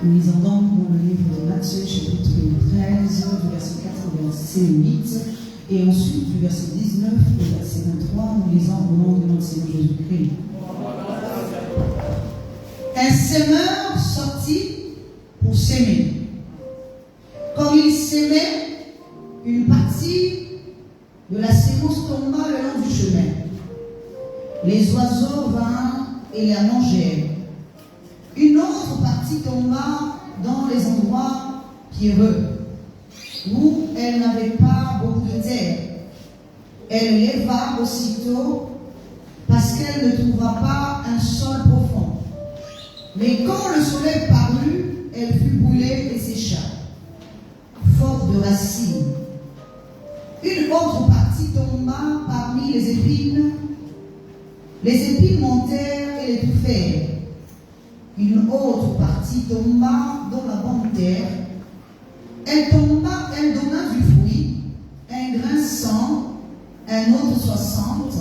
Nous lisons donc dans le livre de Matthieu, chapitre 13, du verset 4 au verset 8, et ensuite du verset 19 au verset 23, nous lisons au nom de notre Seigneur Jésus-Christ. Un semeur sortit pour s'aimer. Comme il s'aimait, une partie de la sémence tomba le long du chemin. Les oiseaux vinrent et la mangèrent. Une autre partie tomba dans les endroits pierreux, où elle n'avait pas beaucoup de terre. Elle leva aussitôt, parce qu'elle ne trouva pas un sol profond. Mais quand le soleil parut, elle fut brûlée et sécha, faute de racines. Une autre partie tomba parmi les épines. Les épines montèrent et l'étouffèrent. Une autre partie tomba dans la bonne terre. Elle donna du fruit, un grain 100, un autre 60,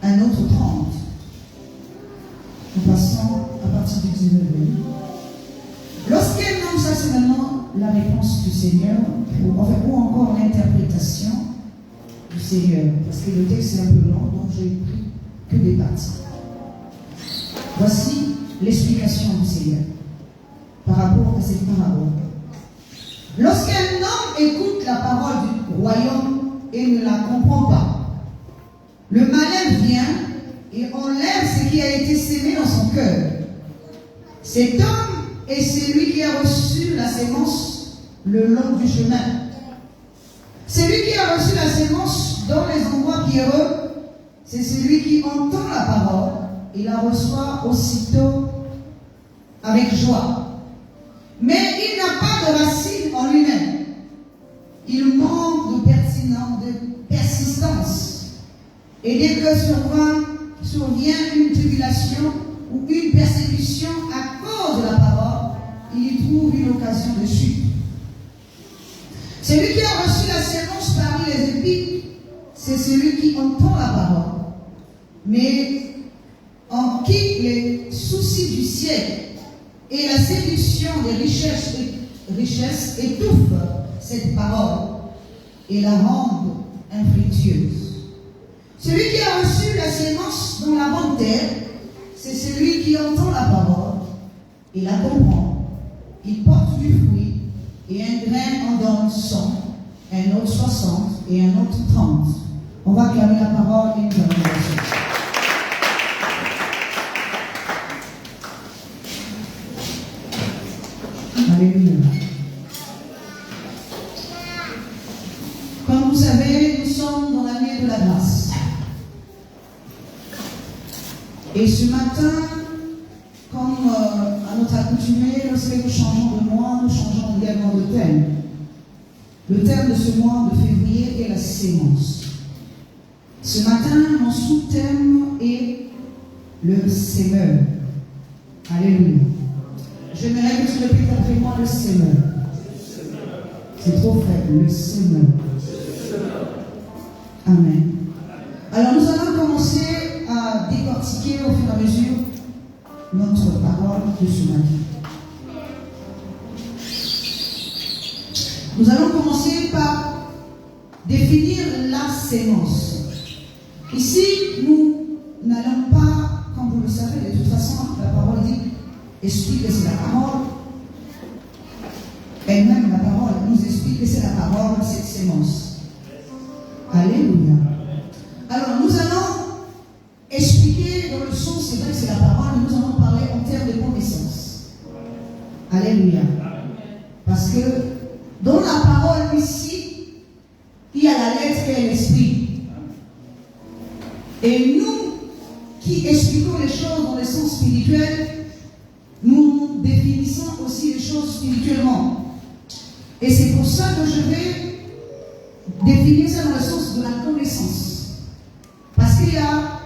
un autre 30. Nous passons à partir du 19. Lorsqu'elle nomme ça, c'est maintenant la réponse du Seigneur, ou encore l'interprétation du Seigneur. Parce que le texte est un peu long, donc j'ai pris que des parties. Voici l'explication du Seigneur par rapport à cette parabole. Lorsqu'un homme écoute la parole du royaume et ne la comprend pas, le malin vient et enlève ce qui a été sémé dans son cœur. Cet homme est celui qui a reçu la sémence le long du chemin. Celui qui a reçu la sémence dans les endroits pierreux, c'est celui qui entend la parole et la reçoit aussitôt avec joie. Mais il n'a pas de racine en lui-même. Il manque de persistance. Et dès que survient une tribulation ou une persécution à cause de la parole, il y trouve une occasion de chute. Celui qui a reçu la sémence parmi les épines, c'est celui qui entend la parole, mais en qui les soucis du ciel et la séduction des richesses étouffent cette parole et la rendent infructueuse. Celui qui a reçu la sémence dans la bonne terre, c'est celui qui entend la parole et la comprend. Il porte du fruit, et un grain en donne 100, un autre 60 et un autre 30. On va clamer la parole et nous allons lancer. Alléluia. Comme vous savez, nous sommes dans l'année de la grâce. Et ce matin, comme à notre accoutumée, lorsque nous changeons de mois, nous changeons également de thème. Le thème de ce mois de février est la sémence. Ce matin, mon sous-thème est le semeur. Alléluia. J'aimerais que tu répètes après moi le semeur. C'est trop faible, le semeur. Amen. Alors nous allons commencer à décortiquer au fur et à mesure notre parole de ce matin. Nous allons commencer par définir la sémence. Ici, nous n'allons pas, comme vous le savez, de toute façon, la parole dit, explique que c'est la parole. Elle-même, la parole, nous explique que c'est la parole, cette sémence. Alléluia. Alors, nous allons expliquer dans le sens, c'est vrai que c'est la parole, mais nous allons parler en termes de connaissance. Alléluia. Parce que dans la parole ici, il y a la lettre qui est l'esprit. Et nous, qui expliquons les choses dans le sens spirituel, nous définissons aussi les choses spirituellement. Et c'est pour ça que je vais définir ça dans le sens de la connaissance. Parce qu'il y a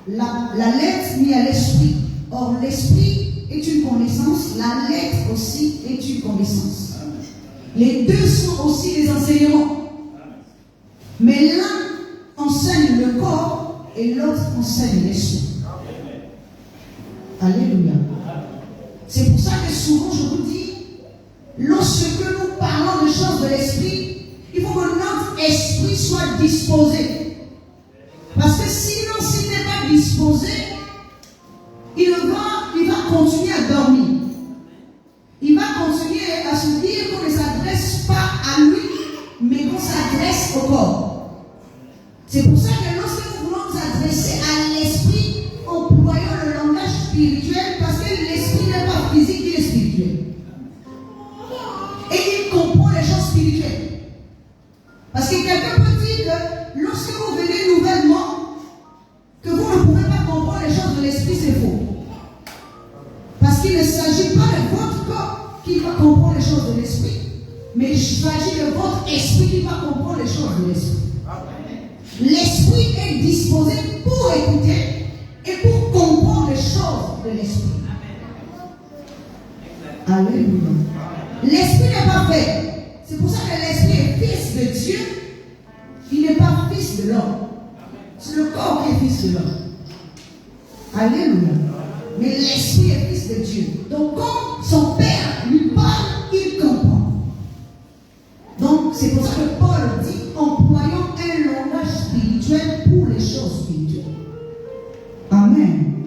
la lettre, mais il y a l'esprit. Or, l'esprit est une connaissance, la lettre aussi est une connaissance. Les deux sont aussi des enseignements. Mais l'un enseigne le corps et l'autre enseigne l'esprit. Alléluia. C'est pour ça que souvent je vous dis, lorsque nous parlons de choses de l'esprit, il faut que notre esprit soit disposé. Parce que sinon, s'il n'est pas disposé, il va continuer à dormir. Il va continuer à se dire qu'on ne s'adresse pas à lui, mais qu'on s'adresse au corps. C'est pour ça que lorsque nous voulons nous adresser à l'esprit, employons le langage spirituel, parce que l'esprit n'est pas physique, il est spirituel. Et il comprend les choses spirituelles. Parce que quelqu'un peut dire que lorsque vous venez nouvellement, que vous ne pouvez pas comprendre les choses de l'esprit, c'est faux. Parce qu'il ne s'agit pas de votre corps qui va comprendre les choses de l'esprit, mais il s'agit de votre esprit qui va comprendre les choses de l'esprit. L'esprit est disposé pour écouter et pour comprendre les choses de l'esprit. Alléluia. L'esprit n'est pas fait. C'est pour ça que l'esprit est fils de Dieu. Il n'est pas fils de l'homme. C'est le corps qui est fils de l'homme. Alléluia. Mais l'esprit est fils de Dieu. Donc quand son père lui parle, il comprend. Donc c'est pour ça que Paul dit, employons un langage spirituel pour les choses spirituelles. Amen.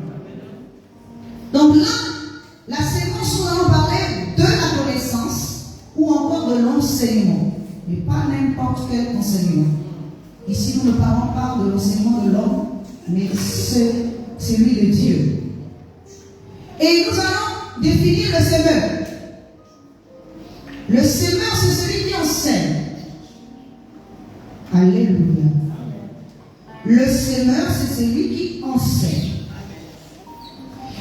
Donc là, la séquence où nous allons parler de la connaissance ou encore de l'enseignement. Mais pas n'importe quel enseignement. Ici, nous ne parlons pas de l'enseignement de l'homme, mais celui de Dieu. Et nous allons définir le semeur. Le semeur, c'est celui qui enseigne. Alléluia. Le semeur, c'est celui qui enseigne.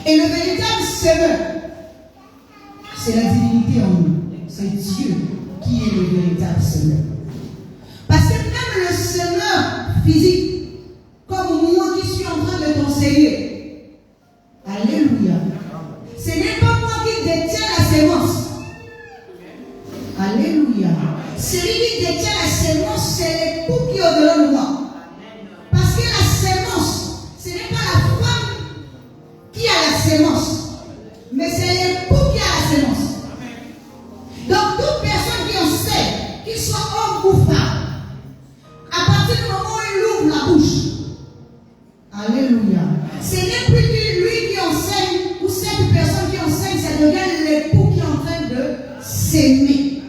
Et le véritable semeur, c'est la divinité en nous. C'est Dieu qui est le véritable semeur. Parce que même le semeur physique, comme moi qui suis en train de t'enseigner, alléluia, ce n'est pas moi qui détiens la sémence. Alléluia. Celui qui détient la sémence, c'est l'époux qui est au-delà de moi. Parce que la sémence, ce n'est pas la femme qui a la sémence, mais c'est l'époux qui a la sémence. Donc toute personne qui enseigne, qu'il soit homme ou femme, à partir du moment où il ouvre la bouche, alléluia, ce n'est plus lui qui enseigne ou cette personne qui enseigne, ça devient l'époux qui est en train de s'aimer.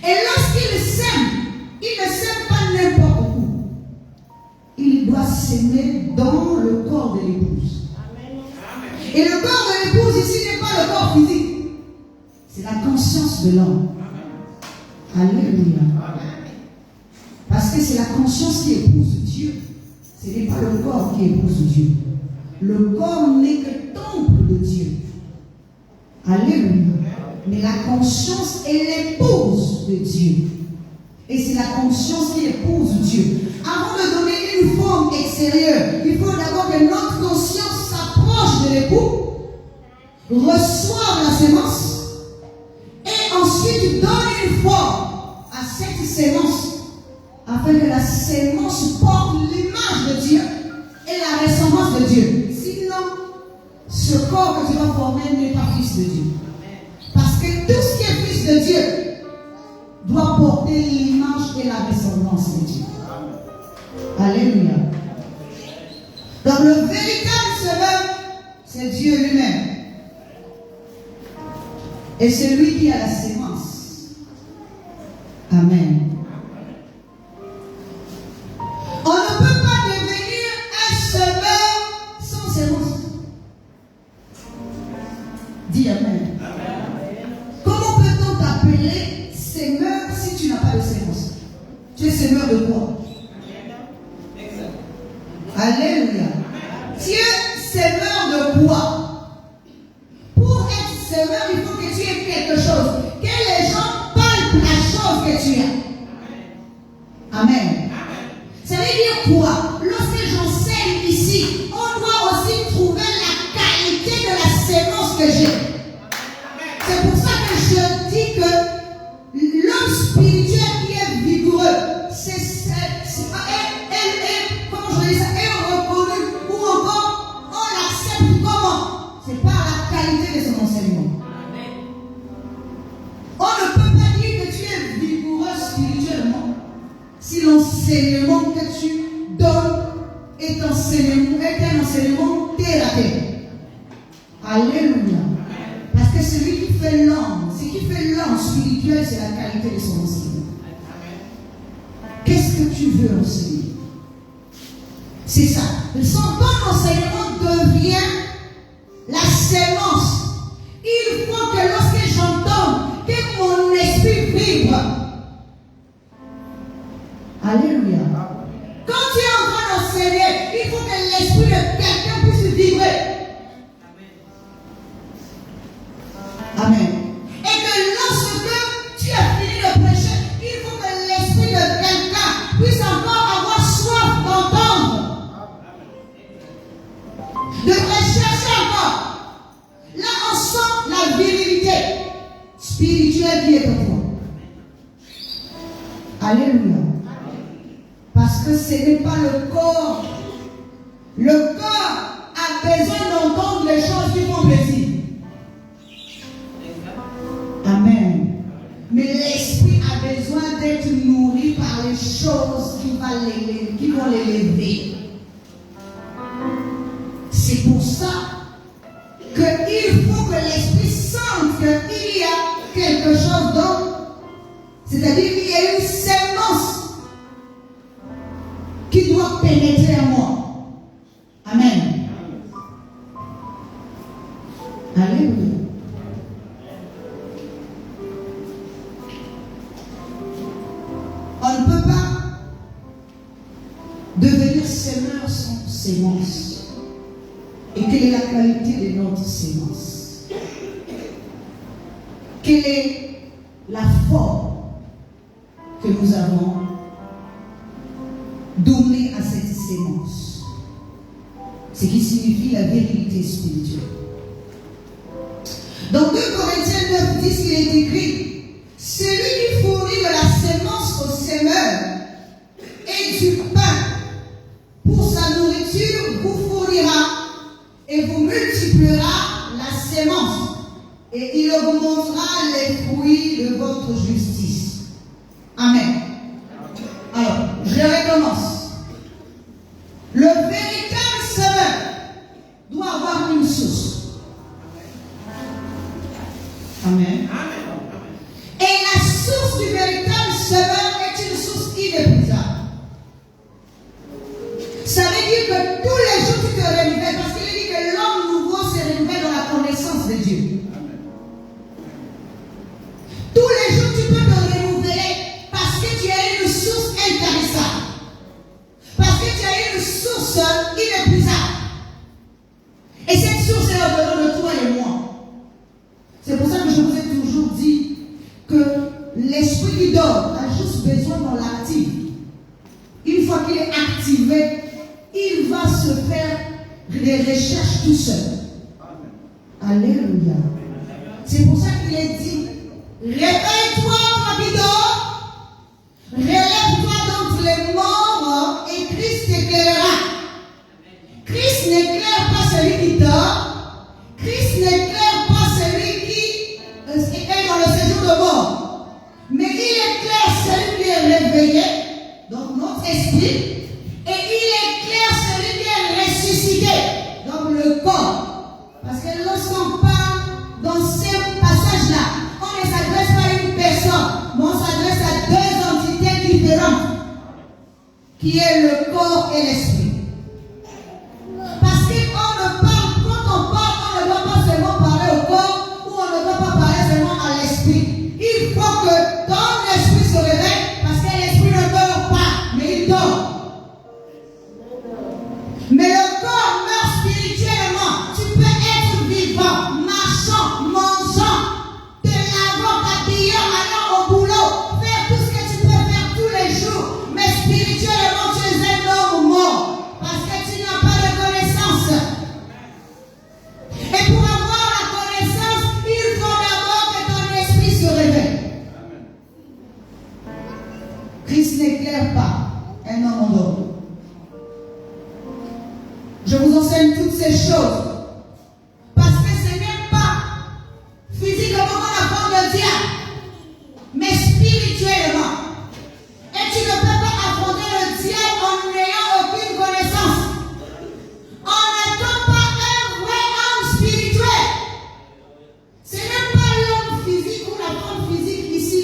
Et lorsqu'il s'aime, il ne s'aime pas n'importe où. Il doit s'aimer dans le corps de l'épouse. Et le corps de l'épouse ici n'est pas le corps physique. C'est la conscience de l'homme. Alléluia. Parce que c'est la conscience qui épouse Dieu. Ce n'est pas le corps qui épouse Dieu. Le corps n'est que temple de Dieu. Alléluia. Mais la conscience est l'épouse de Dieu. Et c'est la conscience qui épouse Dieu. Avant de donner une forme extérieure, il faut d'abord que notre conscience s'approche de l'époux, reçoive la sémence, et ensuite donne une forme à cette sémence, afin que la sémence porte l'image de Dieu et la ressemblance de Dieu. Sinon, ce corps que tu vas former n'est pas fils de Dieu. Parce que tout ce qui est fils de Dieu doit porter l'image et la ressemblance de Dieu. Alléluia. Donc le véritable semeur, c'est Dieu lui-même. Et c'est lui qui a la sémence. Amen. On ne peut pas devenir un semeur sans sémence. Dis Amen. Comment peut-on t'appeler semeur si tu n'as pas de sémence? Tu es semeur de quoi? Alléluia. Tu es semeur de quoi? Pour être semeur, il faut que tu aies quelque chose. Que les gens parlent la chose que tu as. Amen. Ça veut dire quoi? Lorsque j'enseigne ici, on doit aussi trouver la qualité de la sémence que j'ai. C'est pour ça que je dis que l'homme spirituel qui est vigoureux, comment je dis ça, est reconnu, ou encore on l'accepte comment? C'est par la qualité de son enseignement. spirituel, c'est la qualité de son enseignement. Qu'est-ce que tu veux enseigner? C'est ça. Son bon enseignement devient la sémence. Il faut que lorsque j'entends que mon esprit vibre. Alléluia. Quand tu es en train d'enseigner, il faut que l'esprit de quelqu'un puisse vibrer. Amen. Et que lorsque tu as fini de prêcher, il faut que l'esprit de quelqu'un puisse encore avoir soif d'entendre. De rechercher encore. Là, on sent la virilité spirituelle qui est en toi. Alléluia. Parce que ce n'est pas le corps. Le corps a besoin d'entendre les choses qui font plaisir. Amen. Mais l'esprit a besoin d'être nourri par les choses qui vont l'élever. C'est pour ça qu'il faut que l'esprit sente qu'il y a quelque chose d'autre. C'est-à-dire qu'il y a une sémence qui doit pénétrer en moi. Amen. Alléluia. On ne peut pas devenir semeur sans sémence. Et quelle est la qualité de notre sémence? Quelle est la forme que nous avons donnée à cette sémence? Ce qui signifie la vérité spirituelle. Dans 2 Corinthiens 9, 10, il est écrit: celui qui fournit de la sémence au semeur et du pain pour sa nourriture vous fournira et vous multipliera la sémence, et il augmentera les fruits de votre justice. Amen. Alors, je recommence. Le véritable semeur doit avoir une source. Amen. Et la source du véritable semeur est une source inépuisable. Ça veut dire que tous les jours tu te renouvelles, parce qu'il dit que l'homme nouveau se renouvelle dans la connaissance de Dieu. Tous les jours tu peux te renouveler parce que tu as une source intarissable. Parce que tu as une source inépuisable. Et cette source est au-dedans de toi et moi. C'est pour ça que je vous ai toujours dit que l'esprit qui dort a juste besoin qu'on l'active. Une fois qu'il est activé, il va se faire des recherches tout seul. Alléluia. C'est pour ça qu'il est dit: réveille-toi, toi qui dors, relève-toi d'entre les morts et Christ t'éclairera. Christ n'éclaire pas celui qui dort. Christ n'éclaire pas celui qui est dans le séjour de mort. Mais il éclaire celui qui est réveillé, donc notre esprit. Et il éclaire celui qui est ressuscité, donc le corps. Parce que lorsqu'on parle dans ces passages-là, on ne s'adresse pas à une personne, mais on s'adresse à deux entités différentes, qui est le corps et l'esprit. Parce quand on parle, on ne doit pas seulement parler au corps, ou on ne doit pas parler seulement à l'esprit. Il faut que ton esprit se réveille, parce que l'esprit ne dort pas, mais il dort. Mais le corps meurt spirituellement. Tu peux être vivant, marchant, mangeant, te lavant, t'habillant, allant au boulot, faire tout ce que tu peux faire tous les jours. Mais spirituellement, tu es un homme mort. Parce que tu n'as pas de connaissance. Et pour avoir la connaissance, il faut d'abord que ton esprit se réveille. Christ n'éclaire pas un homme endormi. Je vous enseigne toutes ces choses. Parce que ce n'est pas physiquement qu'on affronte le diable, mais spirituellement. Et tu ne peux pas affronter le diable en n'ayant aucune connaissance. On n'attend pas un vrai homme spirituel. Ce n'est pas l'homme physique ou la femme physique ici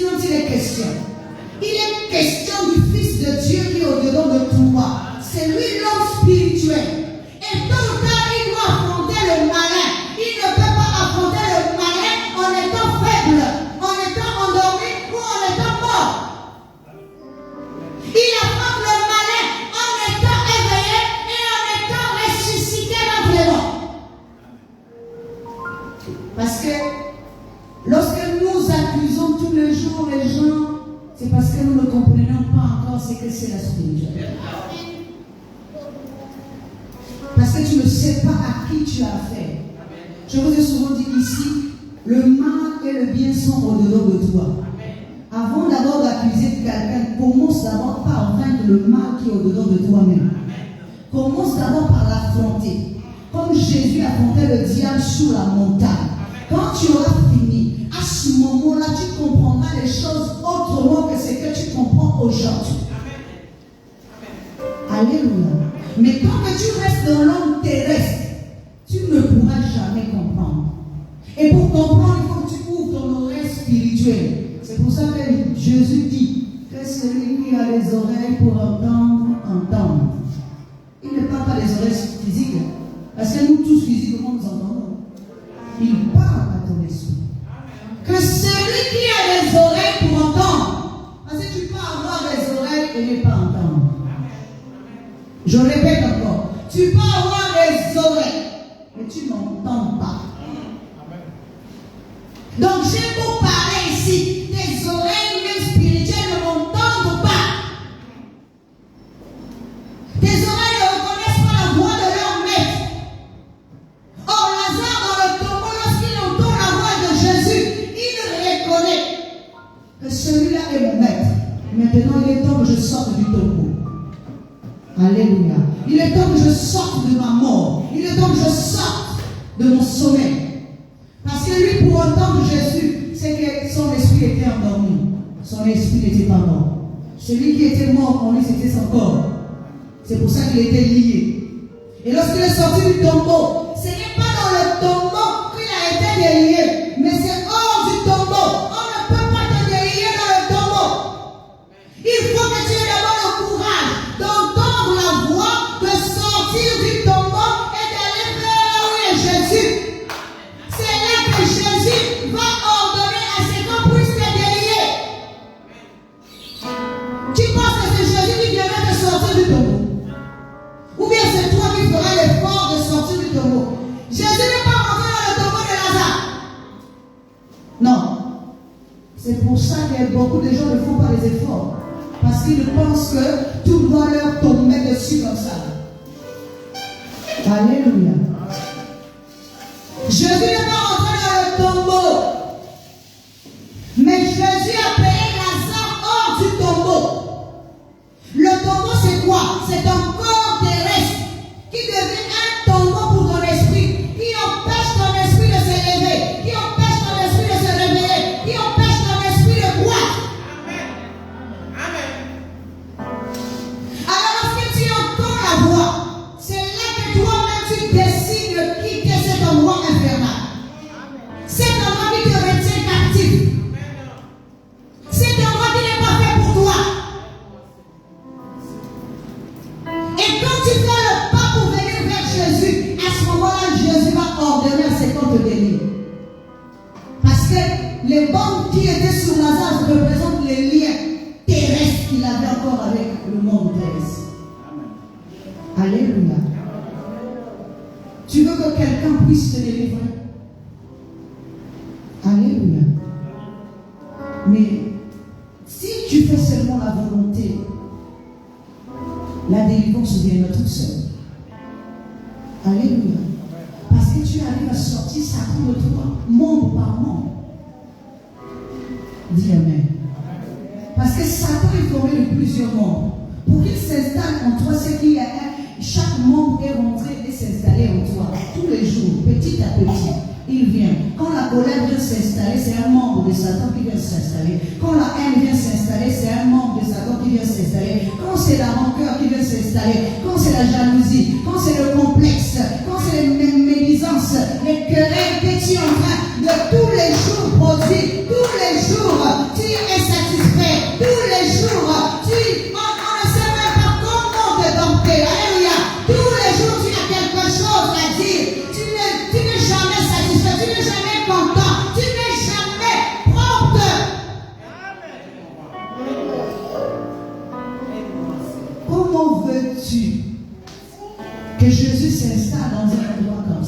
Lorsque nous accusons tous les jours les gens, c'est parce que nous ne comprenons pas encore ce que c'est la spiritualité. Parce que tu ne sais pas à qui tu as affaire. Je vous ai souvent dit ici, le mal et le bien sont au-dedans de toi. Avant d'abord d'accuser quelqu'un, commence d'abord par vaincre le mal qui est au-dedans de toi-même. Commence d'abord par l'affronter. Comme Jésus affrontait le diable sur la montagne. Quand tu auras fini, à ce moment-là, tu comprendras les choses autrement que ce que tu comprends aujourd'hui. Alléluia. Mais tant que tu restes dans l'homme terrestre, tu ne pourras jamais comprendre. Et pour comprendre, il faut que tu ouvres ton oreille spirituelle. C'est pour ça que Jésus dit que celui qui a les oreilles pour entendre, entendre. Il ne parle pas des oreilles physiques. Parce que nous tous physiquement nous entendons. Il parle à ton esprit. Que celui qui a les oreilles pour entendre. Parce que tu peux avoir les oreilles et ne pas entendre. Je répète encore. Tu peux avoir les oreilles, mais tu n'entends pas. Donc j'ai beau parler ici, tes oreilles même spirituelles ne m'entendent pas. Tes oreilles ne reconnaissent pas la voix de leur maître. Or Lazare dans le tombeau, lorsqu'il entend la voix de Jésus, il reconnaît que celui-là est mon maître. Maintenant il est temps que je sorte du tombeau. Alléluia. Il est temps que je sorte de ma mort. Il est temps que je sorte de mon sommeil. Parce que lui, pour entendre Jésus, c'est que son esprit était endormi. Son esprit n'était pas mort. Celui qui était mort en lui, c'était son corps. C'est pour ça qu'il était lié. Et lorsqu'il est sorti du tombeau, ce n'est pas dans le tombeau qu'il a été délié, mais c'est hors du tombeau. On ne peut pas te délier dans le tombeau. Il faut que tu aies d'abord le courage d'entendre la voix, de sortir du tombeau et d'aller vers où est Jésus. C'est là que Jésus va ordonner à ce qu'on puisse te délier. Tu penses que c'est Jésus qui viendra te sortir du tombeau? Ou bien c'est toi qui feras l'effort de sortir du tombeau? Jésus n'est pas rentré dans le tombeau de Lazare. Non. C'est pour ça que beaucoup de gens ne font pas les efforts. Parce qu'ils pensent que tout doit leur tomber dessus comme ça. Alléluia. Jésus n'est pas rentré dans le tombeau. Mais Jésus a payé Lazare hors du tombeau. Le tombeau c'est quoi? C'est un corps terrestre qui devient un tombeau pour ton esprit, qui empêche ton esprit de s'élever, qui empêche ton esprit de se réveiller, qui empêche ton esprit de croire. Alors lorsque tu entends la voix, c'est là que toi-même tu décides de quitter cet endroit infernal. Cet endroit qui te retient captif. Cet endroit qui n'est pas fait pour toi. Et quand tu fais le pas pour venir vers Jésus, à ce moment-là, Jésus va ordonner à ce qu'on te délivre. Parce que les bandes qui étaient sur Lazare représentent les liens terrestres qu'il avait encore avec le monde terrestre. Alléluia. Tu veux que quelqu'un puisse te délivrer? Alléluia. Mais si tu fais seulement la volonté, la délivrance viendra toute seule. Alléluia. Parce que tu arrives à sortir ça prend de toi, membre par membre. Dis Amen. Parce que Satan est formé de plusieurs membres. Pour qu'il s'installe en toi, c'est qu'il y a chaque membre est rentré et s'installer en toi. Tous les jours, petit à petit, il vient. Quand la colère vient s'installer, c'est un membre de Satan qui vient s'installer. Quand la haine vient s'installer, c'est un membre de Satan qui vient s'installer. Quand c'est la rancœur qui vient s'installer, quand c'est la jalousie, quand c'est le complexe, quand c'est les médisances, les querelles que tu es en train de tous les jours produire, tous les jours, tu es satisfait, tous les jours, on ne sait même pas comment te dompter. Alléluia. Tous les jours, tu as quelque chose à dire. Tu n'es jamais satisfait, tu n'es jamais content, tu n'es jamais propre. Comment veux-tu que Jésus s'installe dans un endroit comme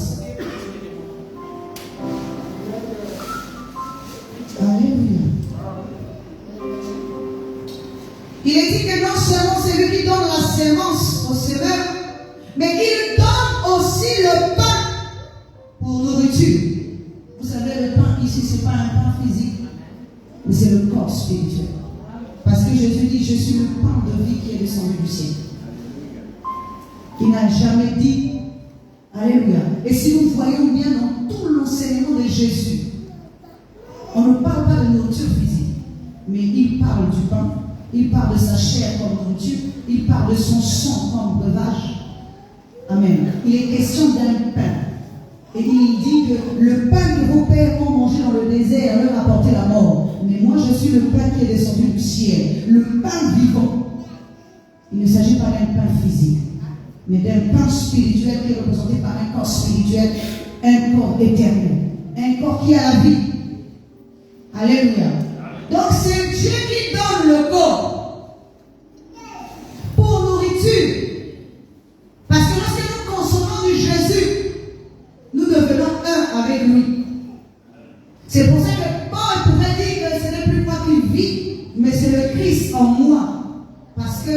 Il est dit que non seulement c'est lui qui donne la sémence au semeur, mais il donne aussi le pain pour nourriture. Vous savez, le pain ici, ce n'est pas un pain physique, mais c'est le corps spirituel. Parce que Jésus dit, je suis le pain de vie qui est descendu du ciel. Il n'a jamais dit, alléluia. Et si nous voyons bien dans tout l'enseignement de Jésus, on ne parle pas de nourriture physique, mais il parle du pain, il parle de sa chair comme nourriture, il parle de son sang comme breuvage. Amen. Il est question d'un pain. Et il dit que le pain que vos pères ont mangé dans le désert leur a apporté la mort. Mais moi, je suis le pain qui est descendu du ciel, le pain vivant. Il ne s'agit pas d'un pain physique, mais d'un pain spirituel qui est représenté par un corps spirituel, un corps éternel, un corps qui a la vie. Alléluia. Donc c'est Dieu qui donne le corps pour nourriture. Parce que lorsque nous consommons du Jésus, nous devenons un avec lui. C'est pour ça que Paul pourrait dire que ce n'est plus moi qui vis, mais c'est le Christ en moi. Parce que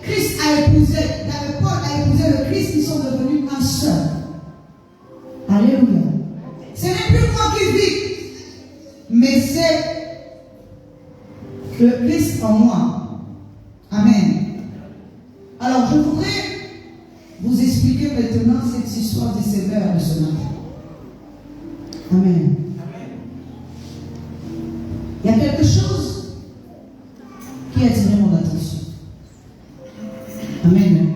Christ a épousé, Paul a épousé le Christ, ils sont devenus un seul. Alléluia. Ce n'est plus moi qui vis, mais c'est le Christ en moi. Amen. Alors je voudrais vous expliquer maintenant cette histoire du semeur de ce matin. Amen. Il y a quelque chose qui a attiré mon attention. Amen.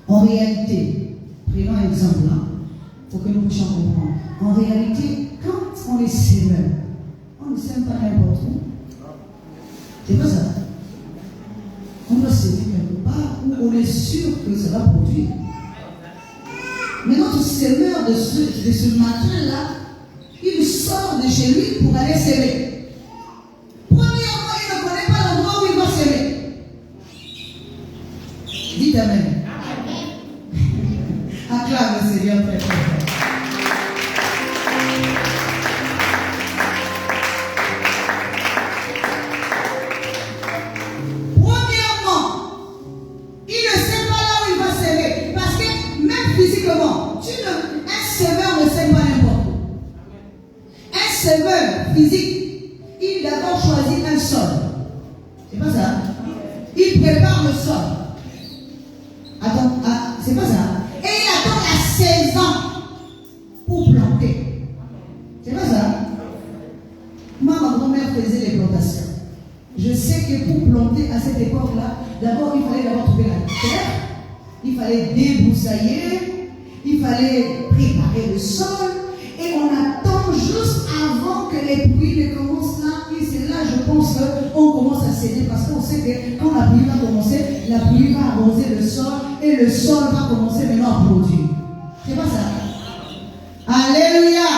En réalité, prenons un exemple là, pour que nous puissions comprendre. En réalité, quand on est semeur, on ne sème pas n'importe où. C'est pas ça. On doit semer quelque part où on est sûr que ça va produire. Mais notre semeur de ce matin-là, il sort de chez lui pour aller semer. Premièrement, il ne connaît pas l'endroit où il va semer. Dites Amen. Acclame le Seigneur très fort. Physique, il d'abord choisit un sol. C'est pas ça. Il prépare le sol. Attends, c'est pas ça. Et il attend la saison pour planter. C'est pas ça. Moi, ma grand-mère faisait les plantations. Je sais que pour planter à cette époque-là, d'abord il fallait trouver la terre, il fallait débroussailler, il fallait préparer le sol, et on attend juste avant que les pluies ne commencent là, et c'est là, je pense, qu'on commence à céder, parce qu'on sait que quand la pluie va commencer, la pluie va arroser le sol, et le sol va commencer maintenant à produire. C'est pas ça. Alléluia.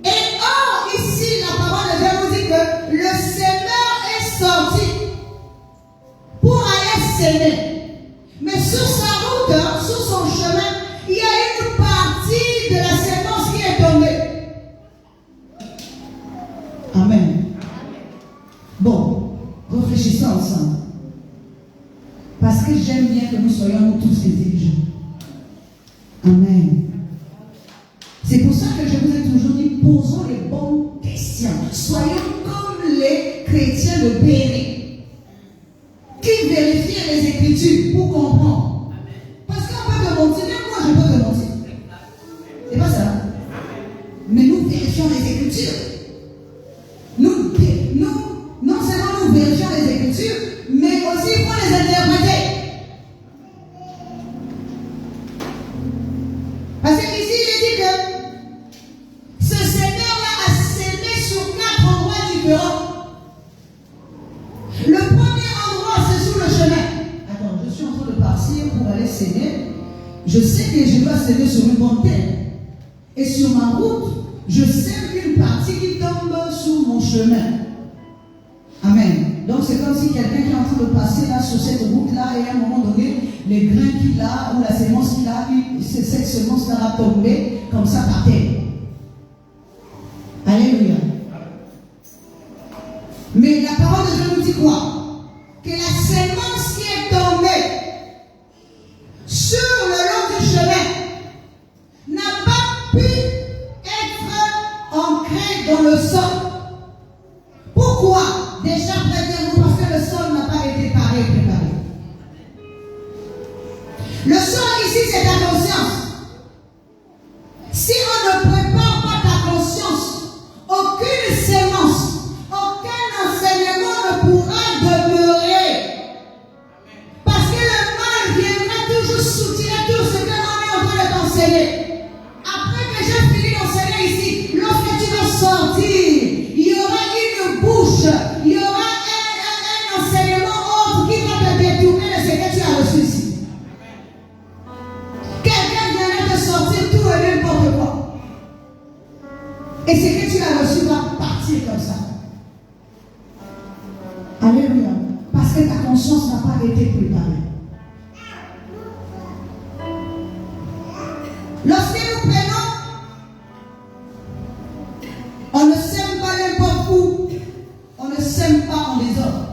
Et or, ici, la parole de Dieu nous dit que le semeur est sorti pour aller s'aimer. Mais sur sa route, sur son chemin, il y a une partie de la sémence qui est tombée. Amen. Bon, réfléchissons ensemble. Parce que j'aime bien que nous soyons nous tous intelligents. Amen. C'est pour ça que je vous ai toujours dit, posons les bonnes questions. Soyons comme les chrétiens de Béret, qui vérifient les Écritures pour comprendre. Parce qu'on peut te mentir, même moi je peux te mentir. C'est pas ça. Mais nous vérifions les Écritures. Non seulement nous vérifions les Écritures, mais aussi il faut les interpréter. Parce qu'ici il est dit que ce semeur-là a semé sur 4 endroits différents. Le premier endroit, c'est sur le chemin. Attends, je suis en train de partir pour aller s'aimer. Je sais que je dois s'aimer sur une bonne terre. Et sur ma route, je sème une partie qui tombe sur mon chemin. Amen. Donc c'est comme si quelqu'un qui est en train de passer là sur cette route-là, et à un moment donné, les grains qu'il a ou la sémence qu'il a, cette sémence-là va tomber comme ça par terre. Alléluia. Mais la parole de Dieu nous dit quoi? que la sémence qui est tombée sur le long du chemin n'a pas pu être ancrée dans le sol. Pourquoi? Déjà, prévenez-vous, parce que le sol n'a pas été préparé. Le sol ici, c'est ta conscience. Si on ne prépare pas ta conscience, aucune sémence, aucun enseignement ne pourra demeurer. Parce que le mal viendra toujours soutirer tout ce qu'on est en train de t'enseigner. Après que j'ai fini d'enseigner ici, lorsque tu vas sortir, il y aura une bouche, il y aura un enseignement autre qui va te détourner de ce que tu as reçu ici. Quelqu'un viendra te sortir tout et n'importe quoi. Et ce que tu as reçu va partir comme ça. Alléluia. Parce que ta conscience n'a pas été préparée. Lorsque nous prenons, on ne sème pas n'importe où. On ne sème pas en désordre.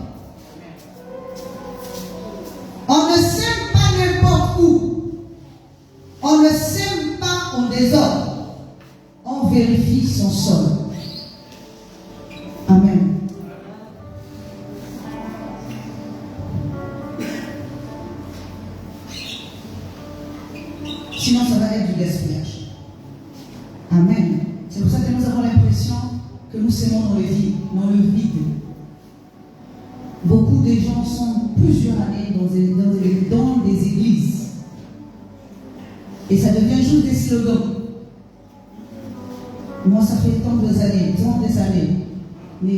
On ne sème pas n'importe où. On ne sème pas en désordre. On vérifie son sol. Amen. Sinon, ça va être du gaspillage. Amen. C'est pour ça que nous avons l'impression que nous sémons dans le vide. Beaucoup de gens sont plusieurs années dans des églises. Et ça devient juste des slogans. Moi, ça fait tant des années. Mais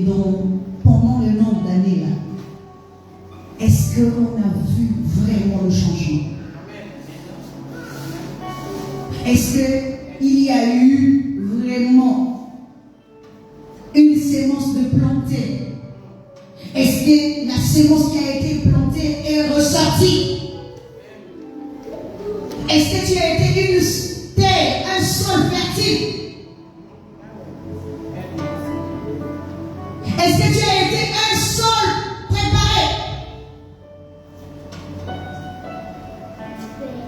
pendant le nombre d'années là, est-ce qu'on a vu vraiment le changement? Est-ce qu'il y a eu vraiment une sémence de plantée? Est-ce que la sémence qui a été plantée est ressortie? Est-ce que tu as été une terre, un sol fertile? Est-ce que tu as été un sol préparé?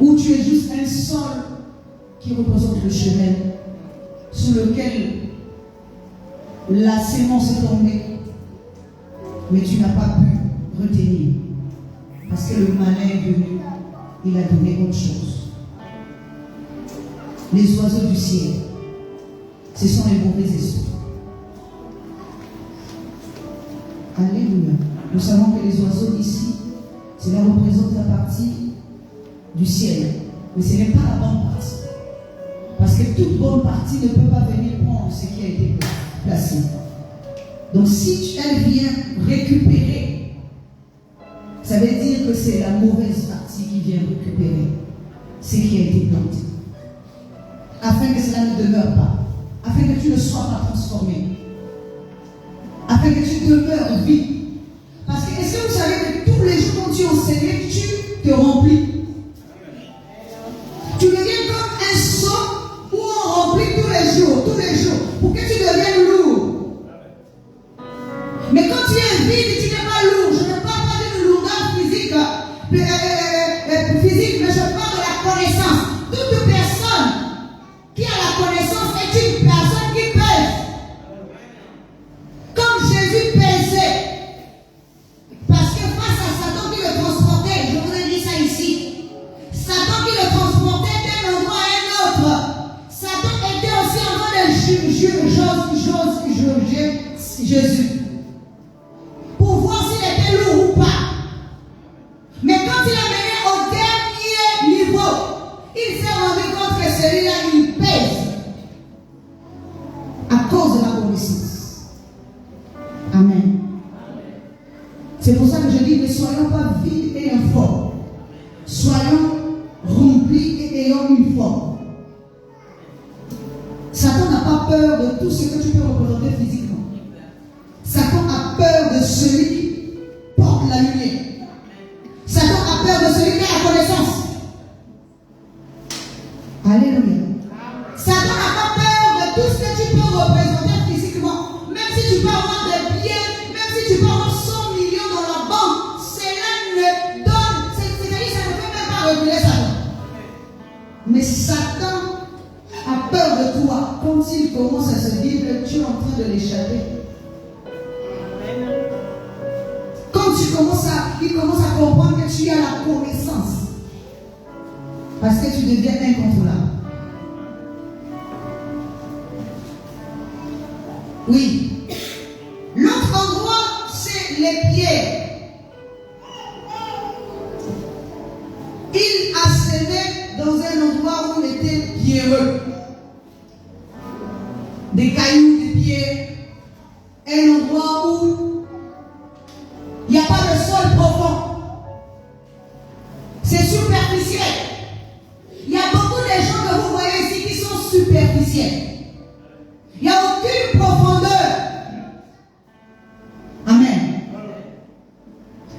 Ou tu es juste un sol qui représente le chemin sur lequel la sémence est tombée, mais tu n'as pas pu retenir parce que le malin est venu, il a donné autre chose. Les oiseaux du ciel, ce sont les mauvais esprits. Alléluia. Nous savons que les oiseaux ici, cela représente la partie du ciel, mais ce n'est pas la bonne partie. Parce que toute bonne partie ne peut pas venir prendre ce qui a été placé. Donc si elle vient récupérer, ça veut dire que c'est la mauvaise partie qui vient récupérer ce qui a été planté. Afin que cela ne demeure pas. Afin que tu ne sois pas transformé. Afin que tu demeures vide. Parce que est-ce que vous savez que tous les jours quand tu enseignes, tu te remplis. Tu deviens comme un seau où on remplit tous les jours, pour que tu deviennes lourd. Mais quand tu es vide, tu n'es pas lourd. Je ne parle pas d'une lourdeur physique, mais je parle de la connaissance. Toute personne qui a la connaissance est une personne qui pèse. Comme Jésus pesait. Parce que face à Satan qui le transportait, je vous ai dit ça ici. Satan qui le transportait d'un endroit à un autre. Satan était aussi en train de juger Jésus. Pour voir s'il était lourd ou pas. Mais quand il a mené au dernier niveau, il s'est rendu compte que celui-là, il pèse. À cause de la connaissance. Amen. C'est pour ça que je dis, ne soyons pas vides et informes. Soyons remplis et ayons une forme. Satan n'a pas peur de tout ce que tu peux représenter physiquement. Satan a peur de celui qui porte la lumière. Satan a peur de celui qui a la connaissance. Alléluia. Satan n'a pas peur de tout ce que tu peux représenter physiquement. Même si tu peux avoir des biens, même si tu peux avoir 100 millions dans la banque, l'échapper. Quand il commence à comprendre que tu as la connaissance, parce que tu deviens incontrôlable. Oui. L'autre endroit, c'est les pieds. Il a semé dans un endroit où il était pierreux. Des cailloux, des pieds. Un endroit où il n'y a pas de sol profond. C'est superficiel. Il y a beaucoup de gens que vous voyez ici qui sont superficiels. Il n'y a aucune profondeur. Amen.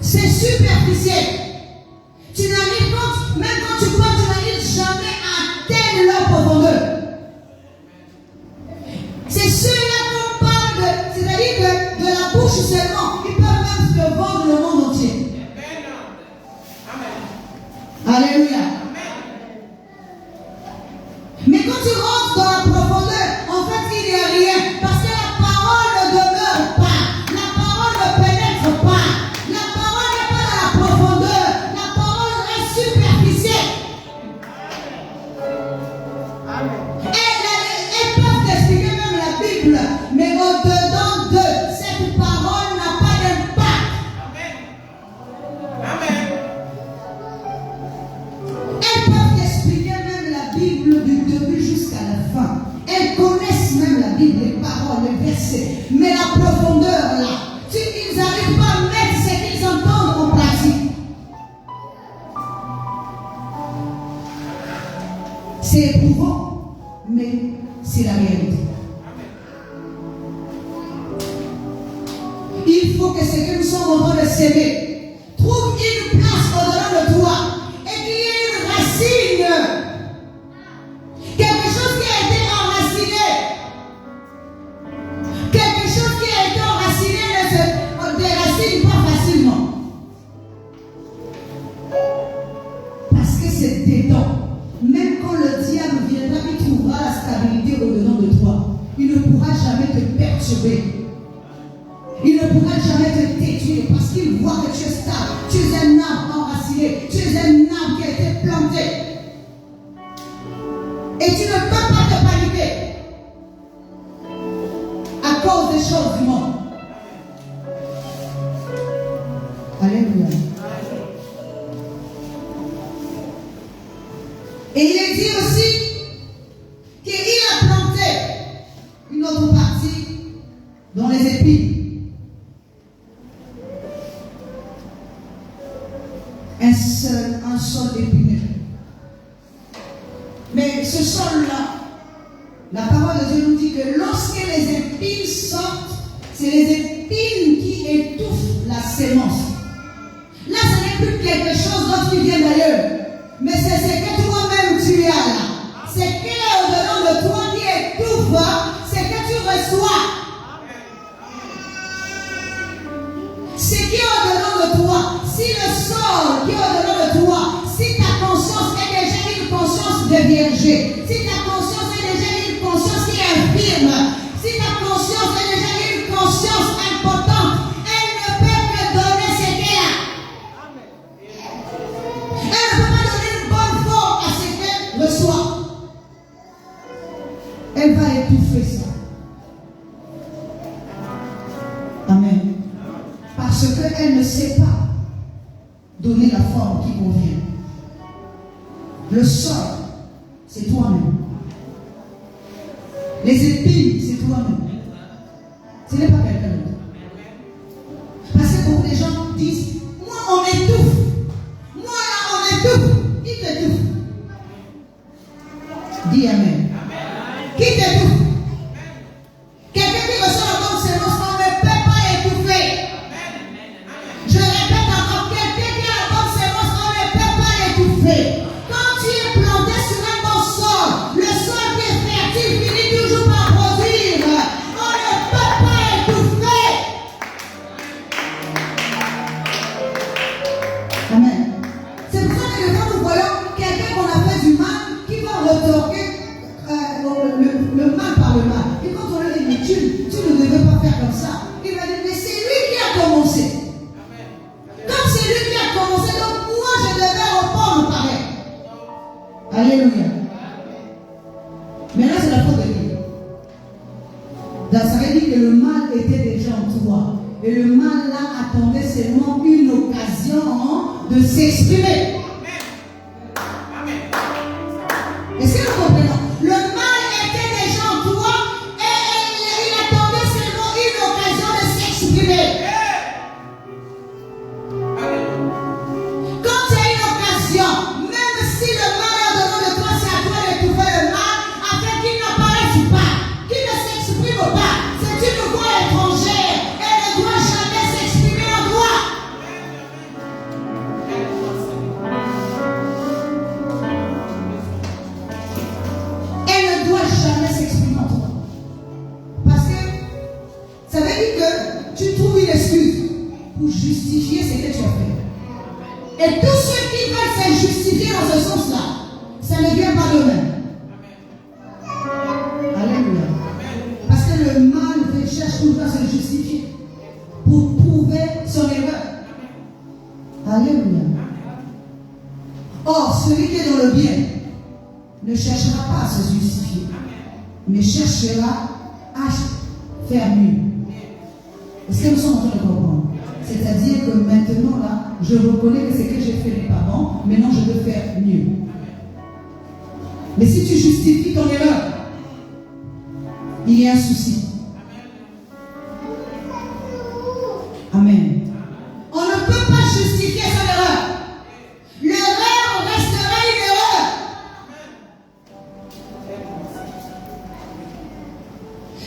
C'est superficiel. Tu n'arrives pas, même quand tu parles, tu n'arrives jamais à atteindre leur profondeur. C'est ceux-là qu'on parle de, c'est-à-dire que de la bouche seulement, ils peuvent même se vendre le monde entier. Alléluia. Mais quand tu rentres dans la profondeur, en fait, il n'y a rien. Parce que la parole ne demeure pas. La parole ne pénètre pas. La parole n'est pas dans la profondeur. La parole reste superficielle. Elles peuvent t'expliquer même la Bible. Mais au-dedans de cette parole n'a pas d'impact. Amen. Elles peuvent t'expliquer même la Bible du début jusqu'à la fin. Elles connaissent même la Bible, les paroles, les versets. Mais la profondeur là, ils n'arrivent pas à mettre ce qu'ils entendent en pratique. C'est éprouvant, mais c'est la réalité. Il faut que ce que nous sommes en train de s'aimer trouve une place au-delà de toi et qu'il y ait une racine. Quelque chose qui a été enraciné. Quelque chose qui a été enraciné ne se déracine pas facilement. Parce que c'est dedans. Même quand le diable viendra, il trouvera la stabilité au-dedans de toi. Il ne pourra jamais te perturber. Il ne pourra jamais te détruire parce qu'il voit que tu es stable. Tu es un arbre enraciné. Tu es un arbre qui a été planté. Et tu ne peux pas te paniquer à cause des choses du monde. Alléluia. Et il est dit aussi qu'il a planté une autre partie dans les épis. Un sol épineux. Mais ce sol-là, la parole de Dieu nous dit que lorsque les épines sortent, c'est les épines qui étouffent la sémence. Là, ce n'est plus quelque chose d'autre qui vient d'ailleurs. Mais c'est ce que toi-même tu as là. C'est qui est au-dedans de toi qui étouffe, c'est que tu reçois. C'est qui est au-dedans de toi. Si le sol qui est au-dedans de toi, si ta conscience est déjà une conscience de vierge, si ta conscience est déjà une conscience qui est infirme, si ta conscience est déjà une conscience impotente, elle ne peut que donner ce qu'elle a. Elle ne peut pas donner une bonne forme à ce qu'elle reçoit. Elle va étouffer ça. Amen. Parce qu'elle ne sait pas donner la forme qui convient. Le sol, c'est toi-même. Les épines, c'est toi-même. Ce n'est pas quelqu'un d'autre. Parce que beaucoup de gens disent, moi on m'étouffe. Moi là on m'étouffe. Qui t'étouffe? Dis Amen. Qui t'étouffe? Quelqu'un qui reçoit la bonne sémence, on ne peut pas étouffer. Je répète encore, quelqu'un qui a la bonne sémence, on ne peut pas l'étouffer. Quand tu es planté sur un bon sol, le sol qui est fertile finit toujours par faire comme ça. Il va dire, mais c'est lui qui a commencé. Comme c'est lui qui a commencé, donc moi je devais reprendre pareil. Alléluia. Mais là c'est la faute de Dieu. Ça veut dire que le mal était déjà en toi. Et le mal là attendait seulement une occasion de s'exprimer. Est-ce que vous comprenez? Le mal était déjà en toi et il attendait seulement une occasion de s'exprimer. Quand il y a une occasion, même si le mal est au-dedans de toi, c'est à toi de trouver le mal afin qu'il n'apparaisse pas, qu'il ne s'exprime pas. C'est une voix étrangère. Elle ne doit jamais s'exprimer en toi. Elle ne doit jamais s'exprimer en toi. Parce que ça veut dire que tu trouves une excuse pour justifier ce que tu as fait. Et tous ceux qui veulent se justifier dans ce sens-là, ça ne vient pas d'eux-mêmes. Alléluia. Parce que le mal cherche toujours à se justifier pour prouver son erreur. Alléluia. Or, celui qui est dans le bien ne cherchera pas à se justifier, mais cherchera à faire mieux. Est-ce que nous sommes en train de comprendre? C'est-à-dire que maintenant, là, je reconnais que ce que j'ai fait n'est pas bon, maintenant je veux faire mieux. Mais si tu justifies ton erreur, il y a un souci. Amen. On ne peut pas justifier son erreur. L'erreur restera une erreur.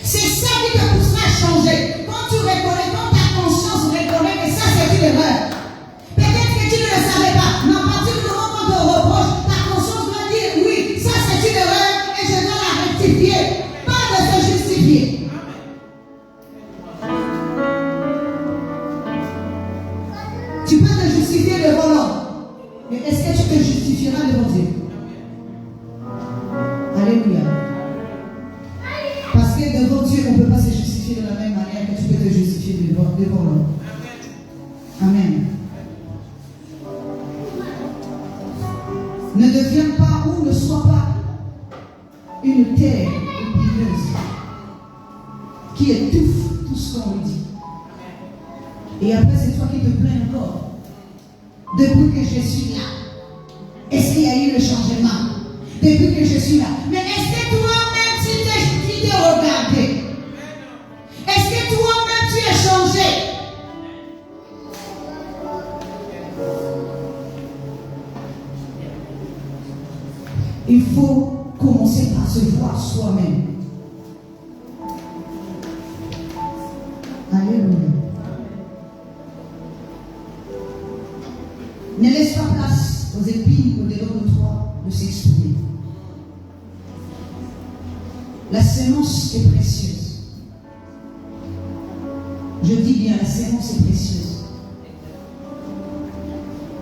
C'est ça qui te poussera à changer. Quand tu reconnais, quand ta conscience reconnaît que ça c'est une erreur. Peut-être que tu ne le savais pas, mais à partir du moment où on te reproche, ta conscience doit dire oui, ça c'est une erreur et je dois la rectifier. Pas de se justifier. Tu peux te justifier devant l'homme, mais est-ce que tu te justifieras devant Dieu? Alléluia. Parce que devant Dieu, on ne peut pas se justifier de la même manière que tu peux te justifier devant l'homme. Amen. Ne deviens pas ou ne sois pas une terre épineuse qui étouffe tout ce qu'on lui dit. Et après, c'est toi qui te plains encore. Depuis que je suis là, est-ce qu'il y a eu le changement? Depuis que je suis là. Mais est-ce que toi-même, tu t'es regardé? Est-ce que toi-même, tu as changé? Il faut commencer par se voir soi-même. Alléluia. Ne laisse pas place aux épines au-dedans de toi de s'exprimer. La sémence est précieuse. Je dis bien, la sémence est précieuse.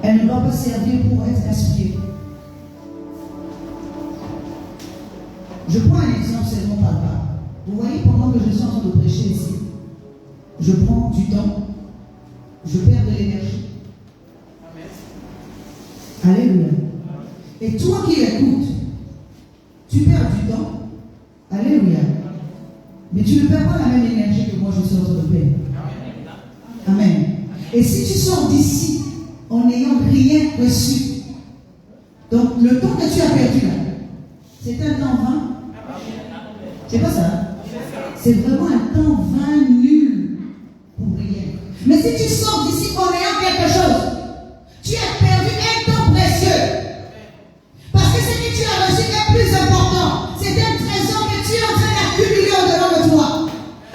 Elle ne doit pas servir pour être gaspillée. Je prends un exemple seulement par là. Vous voyez, pendant que je suis en train de prêcher ici, je prends du temps, je perds de l'énergie. Alléluia. Et toi qui écoutes, tu perds du temps. Alléluia. Mais tu ne perds pas la même énergie que moi je suis en train de perdre. Amen. Et si tu sors d'ici en n'ayant rien reçu, donc le temps que tu as perdu là, c'est un temps vain. C'est pas ça. C'est vraiment un temps vain nul pour rien. Mais si tu sors d'ici en ayant quelque chose, tu as perdu un temps précieux. Parce que ce que tu as reçu est plus important. C'est un trésor que tu es en train d'accumuler au-dedans de toi.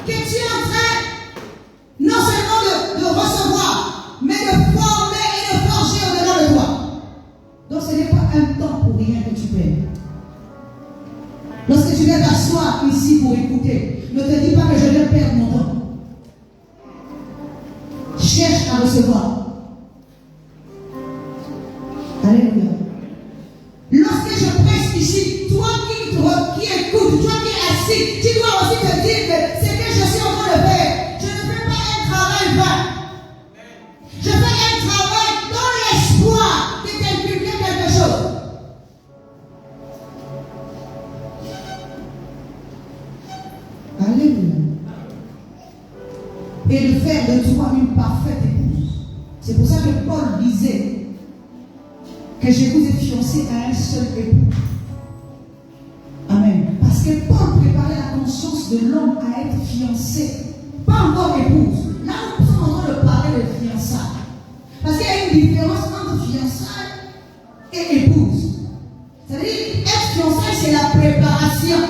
Que tu es en train non seulement de recevoir, mais de former et de forger au-dedans de toi. Donc ce n'est pas un temps pour rien que tu perds. Lorsque tu viens t'asseoir ici pour écouter, ne te dis pas que je vais perdre mon temps. Cherche à recevoir. et de faire de toi une parfaite épouse. C'est pour ça que Paul disait que je vous ai fiancé à un seul époux. Amen. Parce que Paul préparait la conscience de l'homme à être fiancé, pas encore épouse. Là, nous sommes en train de parler de fiançailles. Parce qu'il y a une différence entre fiançailles et épouse. C'est-à-dire, être fiançaille, c'est la préparation.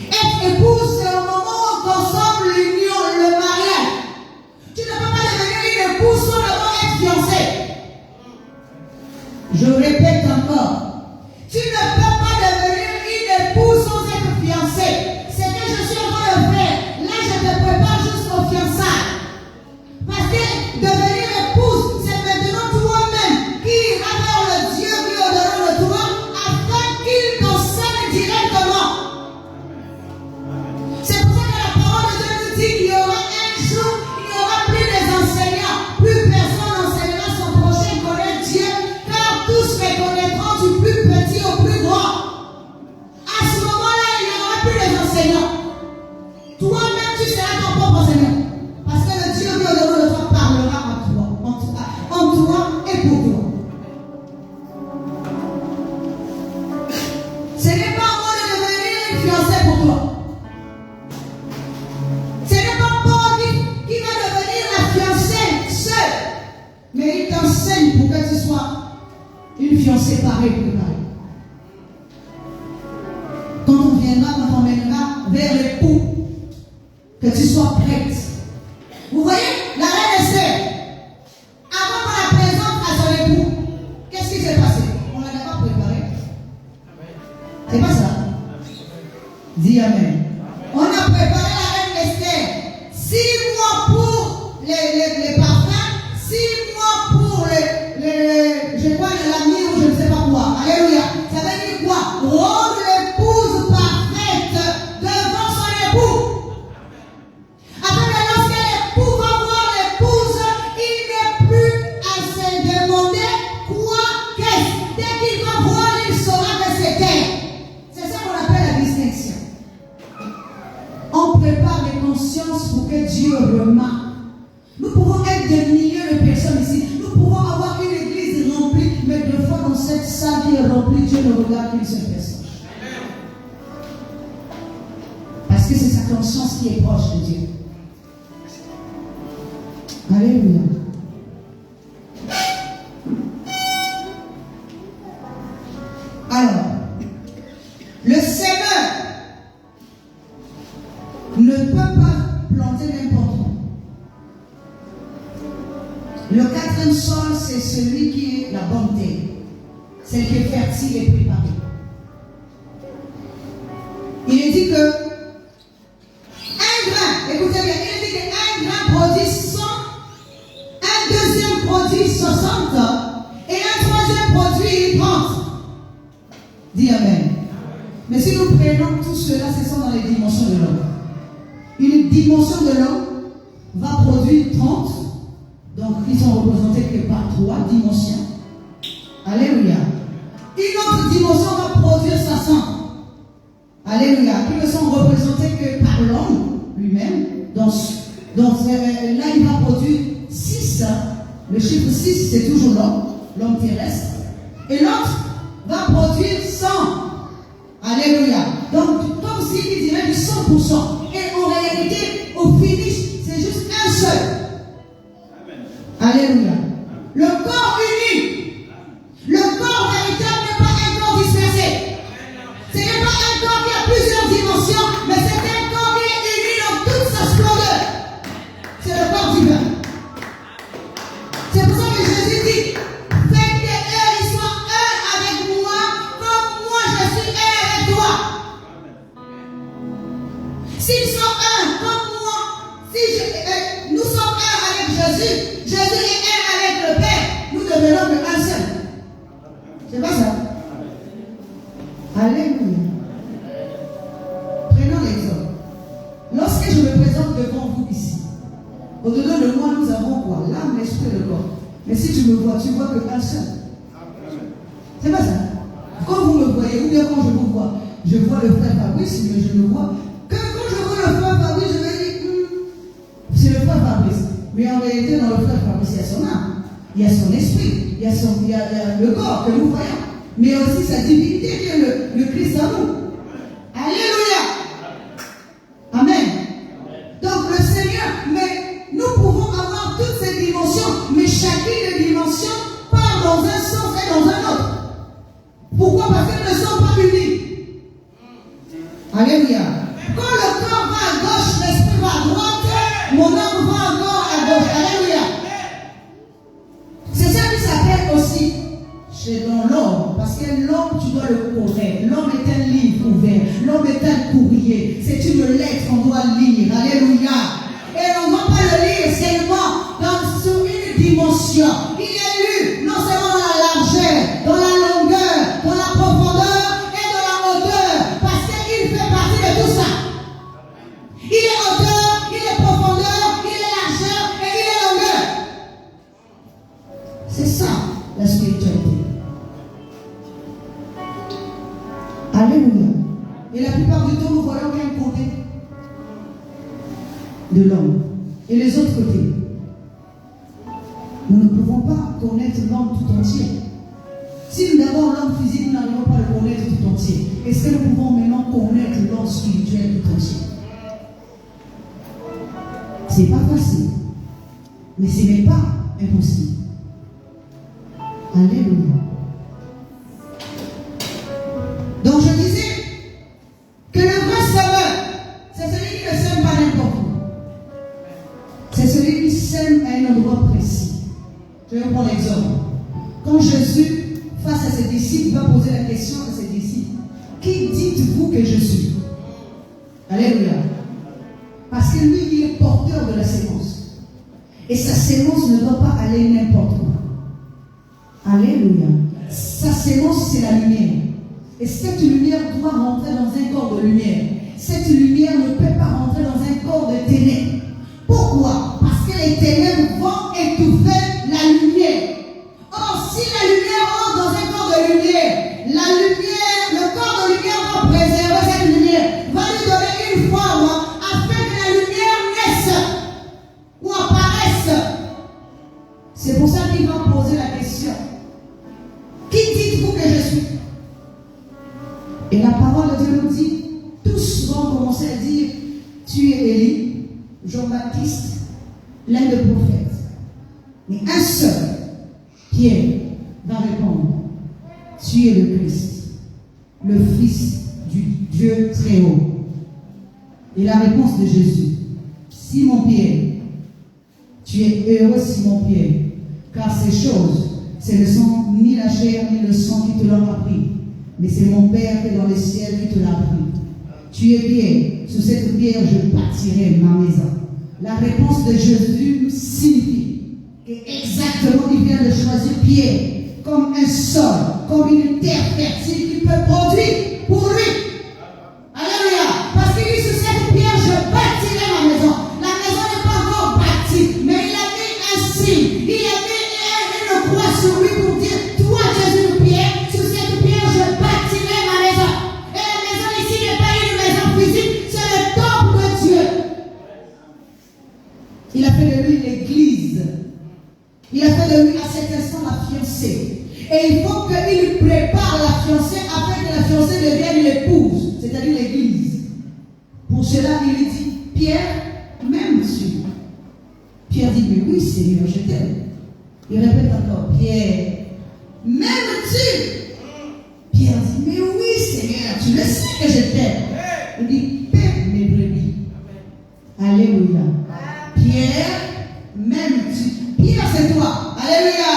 Être épouse, c'est au moment où on consomme l'union, le mariage. Tu ne peux pas devenir une épouse sans d'abord être fiancé. Je répète encore. Tu ne peux pas devenir une épouse sans être fiancé. C'est que je suis en train de faire. Là, je te prépare jusqu'au fiançailles. Parce que devenir épouse, c'est maintenant toi-même qui ira vers le Dieu qui est au-delà de toi afin qu'il t'enseigne directement. C'est pour ça que la parole de Dieu nous dit qu'il y aura un jour, il n'y aura plus des enseignants. Plus personne n'enseignera son prochain connaître Dieu, car tous me connaîtront du plus petit au plus grand. À ce moment-là, il n'y aura plus des enseignants. Toi-même, tu seras ton propre enseignant. Parce que le Dieu qui est au-delà de toi parlera en toi et pour toi. Ce n'est pas moi de devenir une fiancée pour toi. Ce n'est pas Paul qui va devenir la fiancée seule. Mais il t'enseigne pour que tu sois une fiancée pareille pour pareil. Quand on mènera vers l'époux, que tu sois prête. Vous voyez, la reine Esther, avant qu'on la présente à son époux, qu'est-ce qui s'est passé? On ne l'avait pas préparé. C'est pas ça. Dis Amen. On a préparé la reine Esther 6 mois pour les parfums, 6 mois pour je crois l'ami ou je ne sais pas quoi. Alléluia. Ça veut dire quoi? Rendre l'épouse parfaite devant son époux. Afin que lorsque l'époux va voir l'épouse, il n'est plus à se demander quoi qu'est-ce. Dès qu'il va voir, il saura que c'est elle. C'est ça qu'on appelle la distinction. On prépare les consciences pour que Dieu remarque. Nous pouvons être des milliers de personnes ici. Nous pouvons avoir une église remplie, mais deux fois dans cette salle qui est remplie, Dieu ne regarde qu'une seule personne. Parce que c'est sa conscience qui est proche de Dieu. Alléluia. Alors, le semeur ne peut pas planter n'importe où. Le 4e sol, c'est celui qui est la bonne terre, celle qui est fertile et préparée. Il est dit que un grain, écoutez bien, il est dit qu'un grain produit 100, un deuxième produit 60 et un troisième produit 30. Dis Amen. Mais si nous prenons tout cela, ce sont dans les dimensions de l'homme. Une dimension de l'homme va produire 30, donc ils sont représentés que par 3 dimensions. Alléluia. Une autre dimension va produire 500. Alléluia. Qui ne sont représentés que par l'homme lui-même. Donc là, il va produire 6. Le chiffre 6, c'est toujours l'homme terrestre. Et l'autre va produire 100. Alléluia. Donc, comme s'il dirait du 100%. Et en réalité, au finish, c'est juste un seul. Alléluia. Le corps uni. Le corps véritable n'est pas un corps dispersé. Ce n'est pas un corps qui a plusieurs dimensions, mais c'est un corps qui est uni dans toute sa splendeur. C'est le corps divin. C'est pour ça que Jésus dit, faites que eux, ils soient un avec moi, comme moi je suis un avec toi. S'ils sont un comme moi, si nous sommes un avec Jésus, Jésus est un avec le Père, nous devenons un seul. C'est pas ça? Alléluia. Prenons l'exemple. Lorsque je me présente devant vous ici, au-delà de moi, nous avons quoi? L'âme, l'esprit et le corps. Mais si tu me vois, tu vois que qu'un seul. C'est pas ça? Quand vous me voyez, ou bien quand je vous vois, je vois le frère Fabrice, mais je le vois. Quand je vois le frère Fabrice, je vais dire, Mais en réalité, dans le frère Fabrice, il y a son âme, il y a son esprit, il y a le corps que nous voyons, mais aussi sa divinité qui est le Christ en nous. Alléluia. Amen. Donc le Seigneur, mais nous pouvons avoir toutes ces dimensions, mais chacune des dimensions part dans un sens et dans un autre. Pourquoi? Parce qu'elles ne sont pas unies. Alléluia. Quand le corps va à gauche, l'esprit va à droite, mon âme va encore à gauche. Alléluia. C'est ça qui s'appelle aussi chez l'homme. Parce que l'homme, tu dois le connaître. L'homme est un livre ouvert. L'homme est un courrier. C'est une lettre qu'on doit lire. Alléluia. Et on ne doit pas le lire seulement sur une dimension. Il est lu non seulement dans la largeur, dans la longueur, dans la profondeur et dans la hauteur. Parce qu'il fait partie de tout ça. Il est hauteur, il est profondeur, il est largeur et il est longueur. C'est ça la spiritualité. Alléluia. Et la plupart du temps, nous voyons qu'un côté de l'homme et les autres côtés. Nous ne pouvons pas connaître l'homme tout entier. Si nous avons l'homme physique, nous n'arrivons pas à le connaître tout entier. Est-ce que nous pouvons maintenant connaître l'homme spirituel tout entier? Ce n'est pas facile, mais ce n'est pas impossible. Alléluia. Donc je disais que le vrai sauveur, c'est celui qui ne sème pas n'importe où. C'est celui qui sème à un endroit précis. Je vais prendre l'exemple. Quand Jésus, face à ses disciples, va poser la question à ses disciples: qui dites-vous que je suis? Alléluia. Parce que lui, il est porteur de la sémence. Et sa sémence ne doit pas aller n'importe où. Alléluia. Sa sémence, c'est la lumière. Et cette lumière doit rentrer dans un corps de lumière. Cette lumière ne peut pas rentrer dans un corps de ténèbres. Pourquoi? Parce que les ténèbres vont étouffer la lumière. Or, si la lumière rentre dans un corps de lumière, le corps de lumière va préserver cette lumière, va lui donner une forme afin que la lumière naisse ou apparaisse. C'est pour ça qu'il va poser la question: qui dites-vous que je suis? Et la parole de Dieu nous dit, tous vont commencer à dire: tu es Élie, Jean-Baptiste, l'un des prophètes. Mais un seul, Pierre, va répondre: tu es le Christ, le Fils du Dieu très haut. Et la réponse de Jésus: Simon Pierre, tu es heureux Simon Pierre, car ces choses, ce ne sont ni la chair ni le sang qui te l'ont appris, mais c'est mon Père qui est dans le ciel qui te l'a appris. Tu es Pierre, sur cette pierre je bâtirai ma maison. La réponse de Jésus signifie qu'exactement il vient de choisir Pierre comme un sol, comme une terre fertile qui peut produire pour lui. Alléluia. Parce qu'il dit: sur cette pierre je bâtirai ma maison. La maison n'est pas encore bâtie, mais il a mis un signe. Il a mis une croix sur lui pour dire: toi Jésus de Pierre, sur cette pierre je bâtirai ma maison. Et la maison ici n'est pas une maison physique, c'est le temple de Dieu. Il a fait de lui l'église. Il a fait de lui à cet instant la fiancée. Et il faut qu'il prépare la fiancée afin que la fiancée devienne l'épouse, c'est-à-dire l'église. Pour cela, il lui dit: Pierre, m'aimes-tu? Pierre dit: mais oui, Seigneur, je t'aime. Il répète encore: Pierre, m'aimes-tu? Pierre dit: mais oui, Seigneur, tu le sais que je t'aime. Il dit: paie mes brebis. Alléluia. Pierre, m'aimes-tu? Pierre, c'est toi. Alléluia.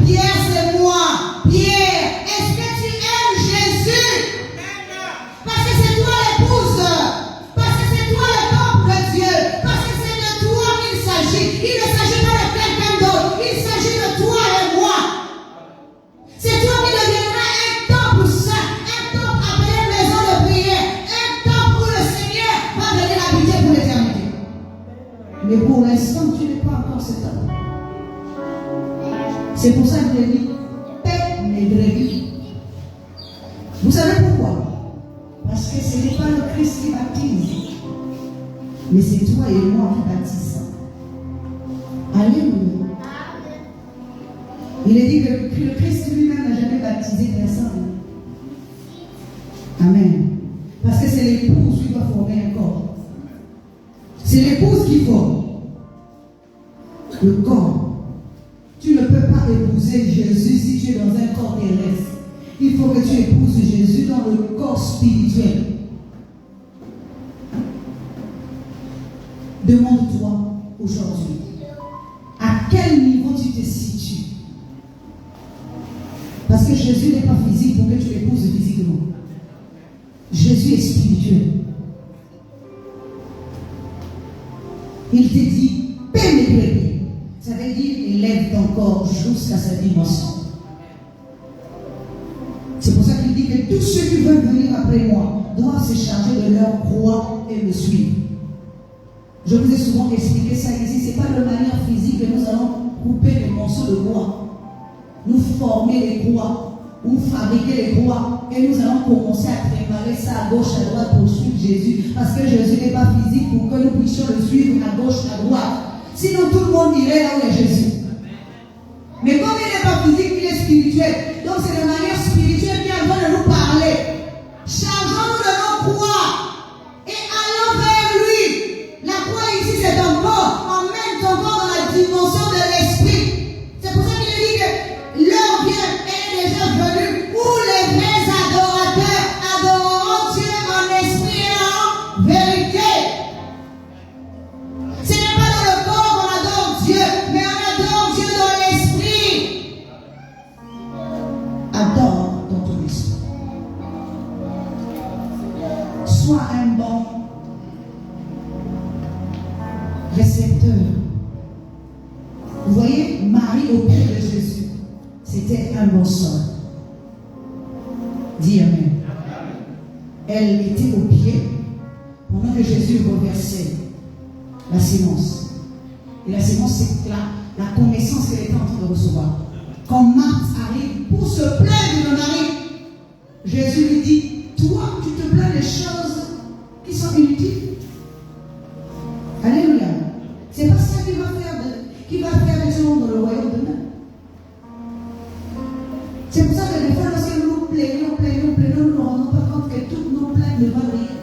Pierre, c'est moi. Pierre, est-ce que tu aimes Jésus? Parce que c'est toi l'épouse. Parce que c'est toi le temple de Dieu. Parce que c'est de toi qu'il s'agit. Il ne s'agit pas de quelqu'un d'autre. Il s'agit de toi et moi. C'est toi qui deviendras un temple saint. Un temple appelé maison de prière. Un temple où le Seigneur va venir habiter pour l'éternité. Mais pour l'instant, tu n'es pas encore cet homme. C'est pour ça qu'il dit: paie mes brebis. Vous savez pourquoi? Parce que ce n'est pas le Christ qui baptise, mais c'est toi et moi qui baptisons. Alléluia. Il est dit que le Christ lui-même n'a jamais baptisé personne. Amen. Parce que c'est l'épouse qui doit former un corps. C'est l'épouse qui forme le corps. Tu ne peux pas épouser Jésus si tu es dans un corps terrestre. Il faut que tu épouses Jésus dans le corps spirituel. Demande-toi aujourd'hui, à quel niveau tu te situes? Parce que Jésus n'est pas physique pour que tu l'épouses physiquement. Jésus est spirituel. Il te dit, paie mes brebis. Ça veut dire, élève ton corps jusqu'à sa dimension. C'est pour ça qu'il dit que tous ceux qui veulent venir après moi doivent se charger de leur croix et me suivre. Je vous ai souvent expliqué ça ici. Ce n'est pas de manière physique que nous allons couper les morceaux de bois, nous former les croix, ou fabriquer les croix, et nous allons commencer à préparer ça à gauche, à droite pour suivre Jésus. Parce que Jésus n'est pas physique pour que nous puissions le suivre à gauche, à droite. Sinon tout le monde irait là où est Jésus. Mais comme il n'est pas physique, il est spirituel. Donc c'est de manière spirituelle qu'il est en train de nous parler. Chargeons-nous de nos croix et allons vers lui. La croix ici c'est un corps. Emmène ton corps dans la dimension de l'esprit. C'est pour ça qu'il dit que l'heure vient et est déjà venue où les vrais adorateurs adoreront Dieu en esprit et en vérité. Ce n'est pas dans le corps qu'on adore Dieu, mais on adore Dieu dans l'esprit. Adore dans ton esprit. Sois un bon récepteur. Vous voyez, Marie au pied de Jésus, c'était un bon sol. Dis Amen. Elle était au pied pendant que Jésus reversait la sémence. Et la sémence, c'est la connaissance qu'elle était en train de recevoir. Quand Marthe arrive pour se plaindre de Marie, Jésus lui dit, toi, tu te plains des choses qui sont inutiles. Alléluia. C'est pas ça qui va faire des gens dans le royaume de Dieu. C'est pour ça que des fois, lorsque nous plaignons, nous ne nous rendons pas compte que toutes nos plaintes ne valent rien.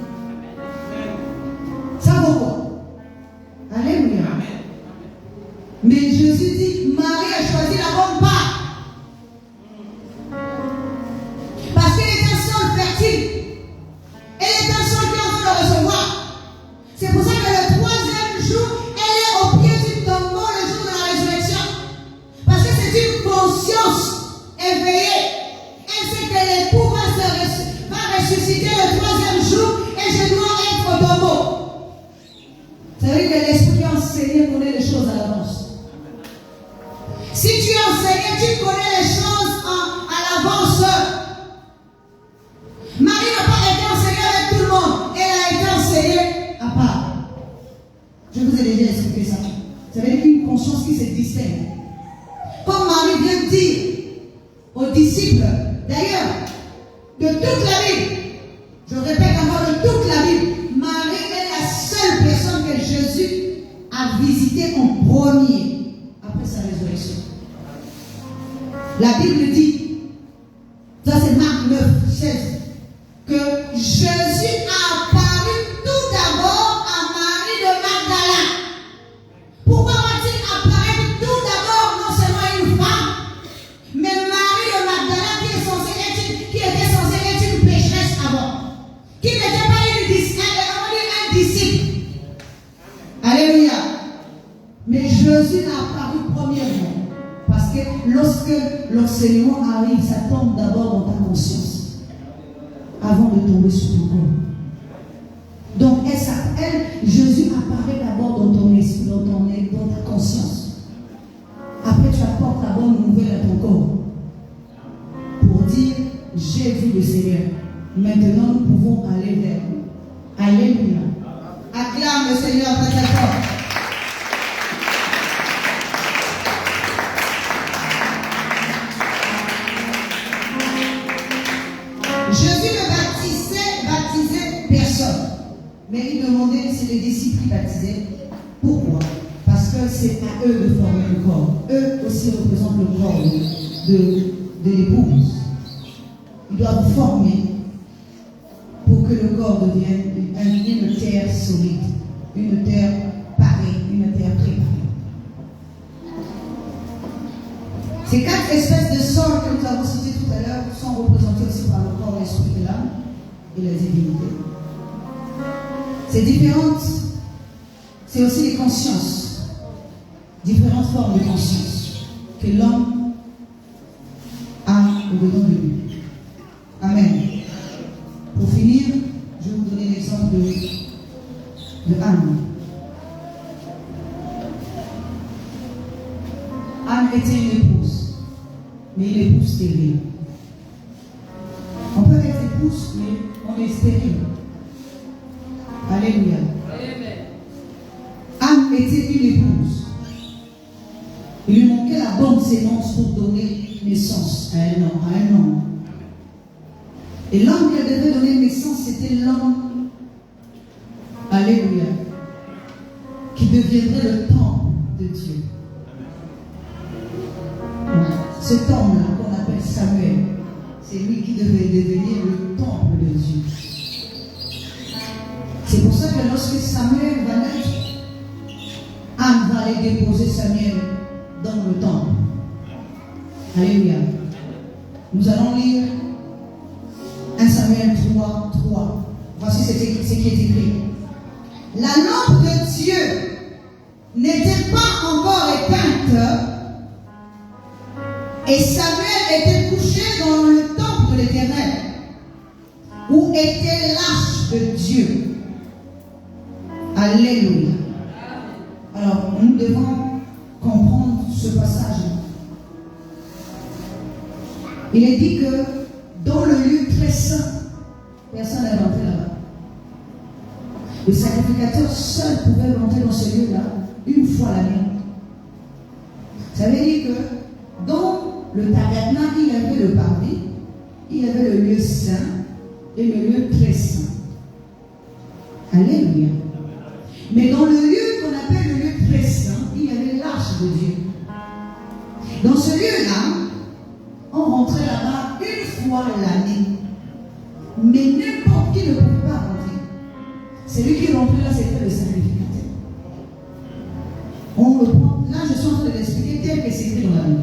Ça vaut quoi? Alléluia. Mais Jésus dit, Marie a choisi la bonne part. Parce qu'elle est un sol fertile. Elle est un sol qui est en train de recevoir. C'est pour ça que le troisième jour, elle est au pied du tombeau le jour de la résurrection. Parce que c'est une conscience éveillée. Elle sait que l'époux va ressusciter le troisième jour et je dois être au tombeau. Ça veut dire que l'esprit enseigné connaît les choses à l'avance. Si tu es enseigné, tu connais les choses à l'avance. Marie n'a pas été enseignée avec tout le monde. Elle a été enseignée à part. Je vous ai déjà expliqué ça. Ça veut dire qu'une conscience qui se distingue. Comme Marie vient dire aux disciples, d'ailleurs, de toute la Bible, je répète encore, de toute la Bible, Marie est la seule personne que Jésus a visitée en premier après sa résurrection. La Bible dit, ça c'est Marc 9, 16, que Jésus a apparu tout d'abord à Marie de Magdala. Pourquoi va-t-il apparaître tout d'abord non seulement à une femme, mais Marie de Magdala qui était censée être une pécheresse avant, qui n'était pas un disciple. Alléluia. Mais Jésus a apparu premièrement. Parce que lorsque l'enseignement arrive, ça tombe d'abord dans ta conscience avant de tomber sur ton corps. Donc Jésus apparaît d'abord dans ton esprit, dans ta conscience. Après tu apportes la bonne nouvelle à ton corps pour dire j'ai vu le Seigneur. Maintenant nous pouvons aller vers lui. Alléluia. Acclame le Seigneur très très fort. Jésus ne baptisait personne. Mais il demandait si les disciples baptisaient. Pourquoi? Parce que c'est à eux de former le corps. Eux aussi représentent le corps de l'épouse. Ils doivent former pour que le corps devienne une terre solide, une terre parée, une terre préparée. Ces 4 espèces de sol que nous avons citées tout à l'heure sont représentées aussi par le corps, l'esprit et l'âme et la divinité. C'est différentes, c'est aussi les consciences, différentes formes de conscience que l'homme a au-dedans de lui. Amen. Pour finir, je vais vous donner l'exemple de Anne. Anne était une épouse, mais une épouse stérile. On peut être épouse, mais on est stérile. Alléluia. Anne était une épouse. Il lui manquait la bonne sémence pour donner naissance à un homme. Et l'homme qu'elle devait donner naissance, c'était l'homme, alléluia, qui deviendrait le temple de Dieu. Cet homme-là qu'on appelle Samuel, c'est lui qui devait devenir le temple de Dieu. C'est pour ça que lorsque Samuel va naître, Anne va aller déposer Samuel dans le temple. Alléluia. Nous allons lire 1 Samuel 3, 3. Voici ce qui est écrit. La lampe de Dieu n'était pas encore éteinte et Samuel était couché dans le temple de l'Éternel où était l'arche de Dieu. Alléluia. Alors, nous devons comprendre ce passage. Il est dit que dans le lieu très saint, personne n'est rentré là-bas. Le sacrificateur seul pouvait rentrer dans ce lieu-là une fois l'année. Ça veut dire que dans le tabernacle, il y avait le parvis, il y avait le lieu saint et le lieu très saint. Alléluia. Mais dans le lieu qu'on appelle le lieu très saint, il y avait l'arche de Dieu. Dans ce lieu-là, on rentrait là-bas une fois l'année. Mais n'importe qui ne pouvait pas rentrer. Celui qui rentrait là, c'était le sacrificateur. On le prend. Là, je suis en train de l'expliquer tel que c'est écrit dans la Bible.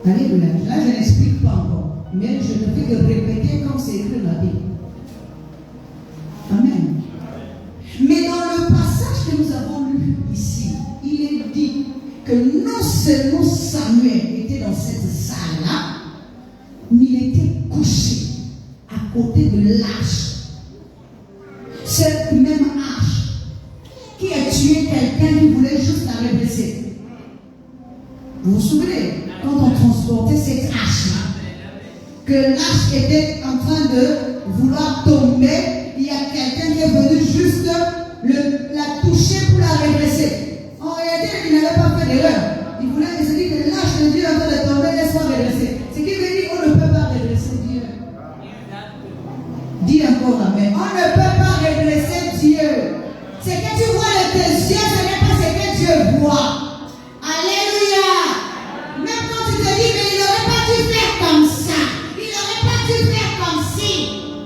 Alléluia. Là, je n'explique pas encore. Mais je ne fais que répéter comme c'est écrit dans la Bible. Amen. Mais dans le passage que nous avons lu ici, il est dit que non seulement Samuel était dans cette salle-là, mais il était couché à côté de l'arche. Cette même arche qui a tué quelqu'un qui voulait juste la redresser. Vous vous souvenez, quand on transportait cette arche-là, que l'arche était en train de vouloir tomber, il y a quelqu'un qui est venu juste la toucher pour la redresser. En réalité, il n'avait pas fait d'erreur. Il se dit que l'arche de Dieu est en train de tomber, laisse-moi redresser. Ce qui veut dire qu'on ne peut pas redresser Dieu. Dis encore amen. On ne peut pas redresser Dieu. Ce que tu vois de tes yeux, ce n'est pas ce que Dieu voit. Alléluia. Même quand tu te dis, mais il n'aurait pas dû faire comme ça. Il n'aurait pas dû faire comme ci.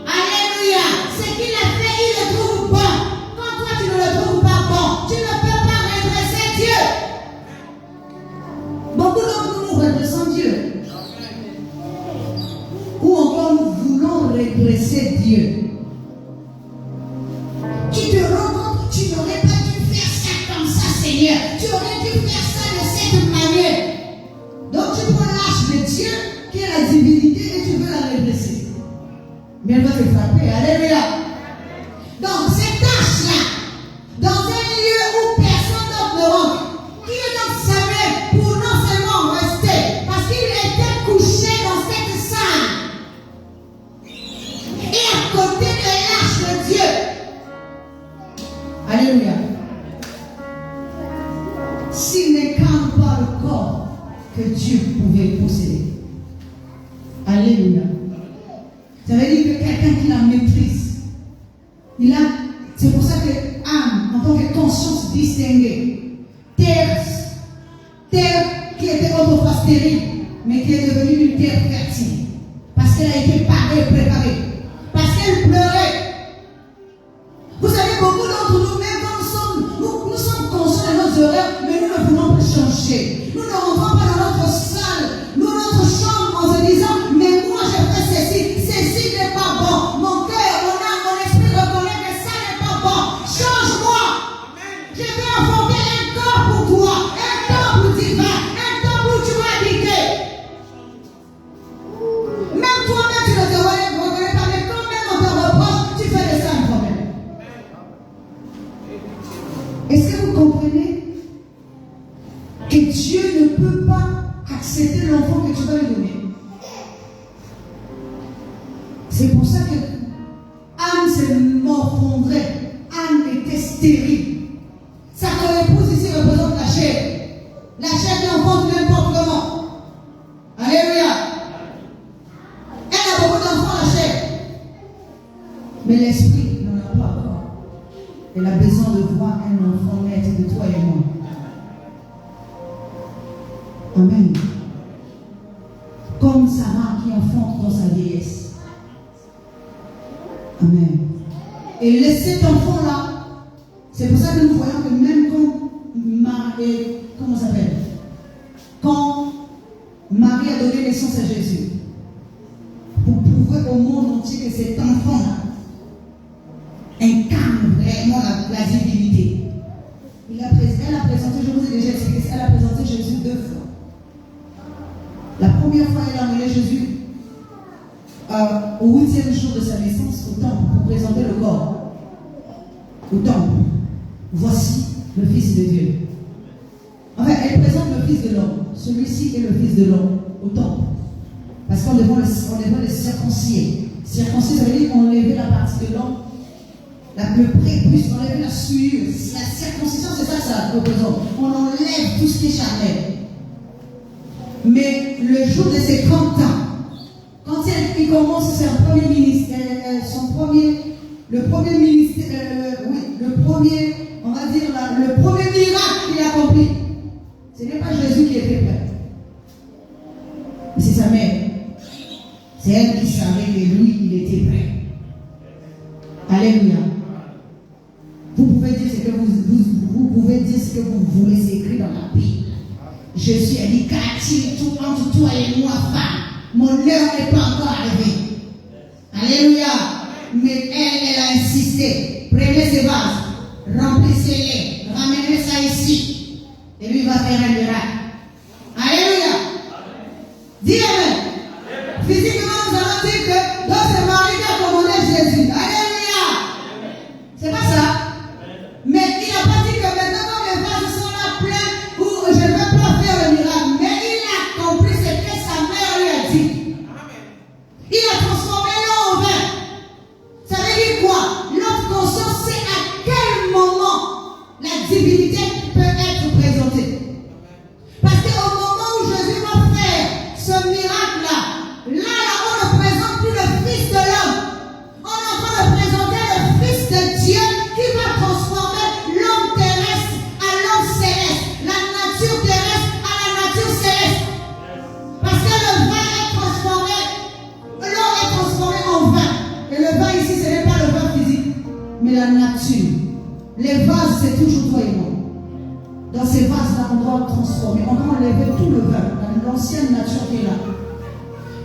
Alléluia. Ce qu'il a fait, il le trouve bon. Quand toi, tu ne le trouves pas bon, tu ne peux pas redresser Dieu. Beaucoup d'entre nous redressons Dieu. Ou encore nous voulons redresser Dieu. Tu te rends compte, tu n'aurais pas dû faire ça comme ça, Seigneur. Tu aurais dû faire ça de cette manière. Donc tu prends l'arche de Dieu, qui est la divinité, et tu veux la redresser. Mais elle va te frapper. Alléluia. Donc cette arche-là, dans un lieu où personne d'autre ne rentre, qui est donc Samuel pour non seulement rester, parce qu'il était couché dans cette salle. Et à côté de l'arche de Dieu. Alléluia. S'il n'incarne pas le corps que Dieu pouvait posséder. Alléluia. Ça veut dire que quelqu'un qui la maîtrise, c'est pour ça que Anne, en tant que conscience distinguée, terre qui était autrefois stérile, mais qui est devenue une terre fertile. Parce qu'elle a été parée, préparée. Parce qu'elle pleurait. Vous savez, beaucoup d'entre nous, même quand nous sommes conscients de nos erreurs, mais nous ne voulons pas changer. Nous ne rentrons pas dans notre salle, notre chambre en se disant, mais moi j'ai fait ceci n'est pas bon. Mon cœur, mon âme, mon esprit reconnaît que ça n'est pas bon. Change-moi. Je vais affronter un corps pour toi, un temple divin, un temple où tu vas habiter. Même toi-même, tu ne te reconnais pas, mais quand même on te reproche, tu fais de ça un problème. Est-ce que vous comprenez que Dieu ne peut pas accepter l'enfant que tu vas lui donner? C'est pour ça que Anne se morfondrait. Anne était stérile. Sa épouse ici représente la chair. La chair qui enfante n'importe comment. Alléluia. Elle a beaucoup d'enfants, la chair. Mais l'esprit n'en a pas encore. Elle a besoin de voir un enfant naître de toi et moi. Amen. Comme Sarah qui enfante dans sa vieillesse. Amen. Et cet enfant-là, c'est pour ça que nous voyons que même quand Marie a donné naissance à Jésus, pour prouver au monde entier que cet enfant-là incarne vraiment la divinité. Elle a présenté, je vous ai déjà expliqué ça, elle a présenté Jésus 2 fois. La première fois, elle a amené Jésus au 8e jour de sa naissance au temple pour présenter le corps. Au temple. Voici le Fils de Dieu. Enfin, elle présente le Fils de l'homme. Celui-ci est le Fils de l'homme au temple. Parce qu'on devait le circoncier. Circoncier, ça veut dire enlever la partie de l'homme. Le prépuce, enlever la souillure. La circoncision, c'est ça que ça représente. On enlève tout ce qui est charnel. Mais le jour de ses 30 ans, quand il commence son premier ministère, le premier miracle qu'il a accompli, ce n'est pas Jésus qui était prêt. C'est sa mère. C'est elle qui savait que lui, il était prêt. Alléluia. Vous pouvez dire ce que vous pouvez dire ce que vous voulez, c'est écrit dans la Bible. Jésus a dit, qu'a-t-il tout entre toi et moi, femme? Mon heure n'est pas encore arrivée. Alléluia. Mais elle a insisté. Prenez ces vases, remplissez-les, ramenez ça ici. Et lui va faire un miracle. Alléluia. Dis Amen. Physiquement, nous allons dire que donc c'est Marie qui a commandé Jésus. Alléluia. C'est pas ça. Mais il n'a pas dit que maintenant, quand les vases sont là pleins, où je ne vais pas faire le miracle. Mais il a compris ce que sa mère lui a dit. Il a transformé l'eau en vin. Ça veut dire quoi? Notre conscience sait à quel moment la divinité peut être présentée. Parce qu'au moment où Jésus va faire ce miracle-là, on ne présente plus le Fils de l'homme. On est en train de présenter le Fils de Dieu qui va transformer l'homme terrestre à l'homme céleste, la nature terrestre à la nature céleste. Parce que le vin est transformé, l'eau est transformée en vin. Et le vin ici, ce n'est pas le vin physique, mais la nature. Les vases, c'est toujours toi et moi. Dans ces vases-là, on doit transformer, on doit enlever tout le vin, l'ancienne nature qui est là.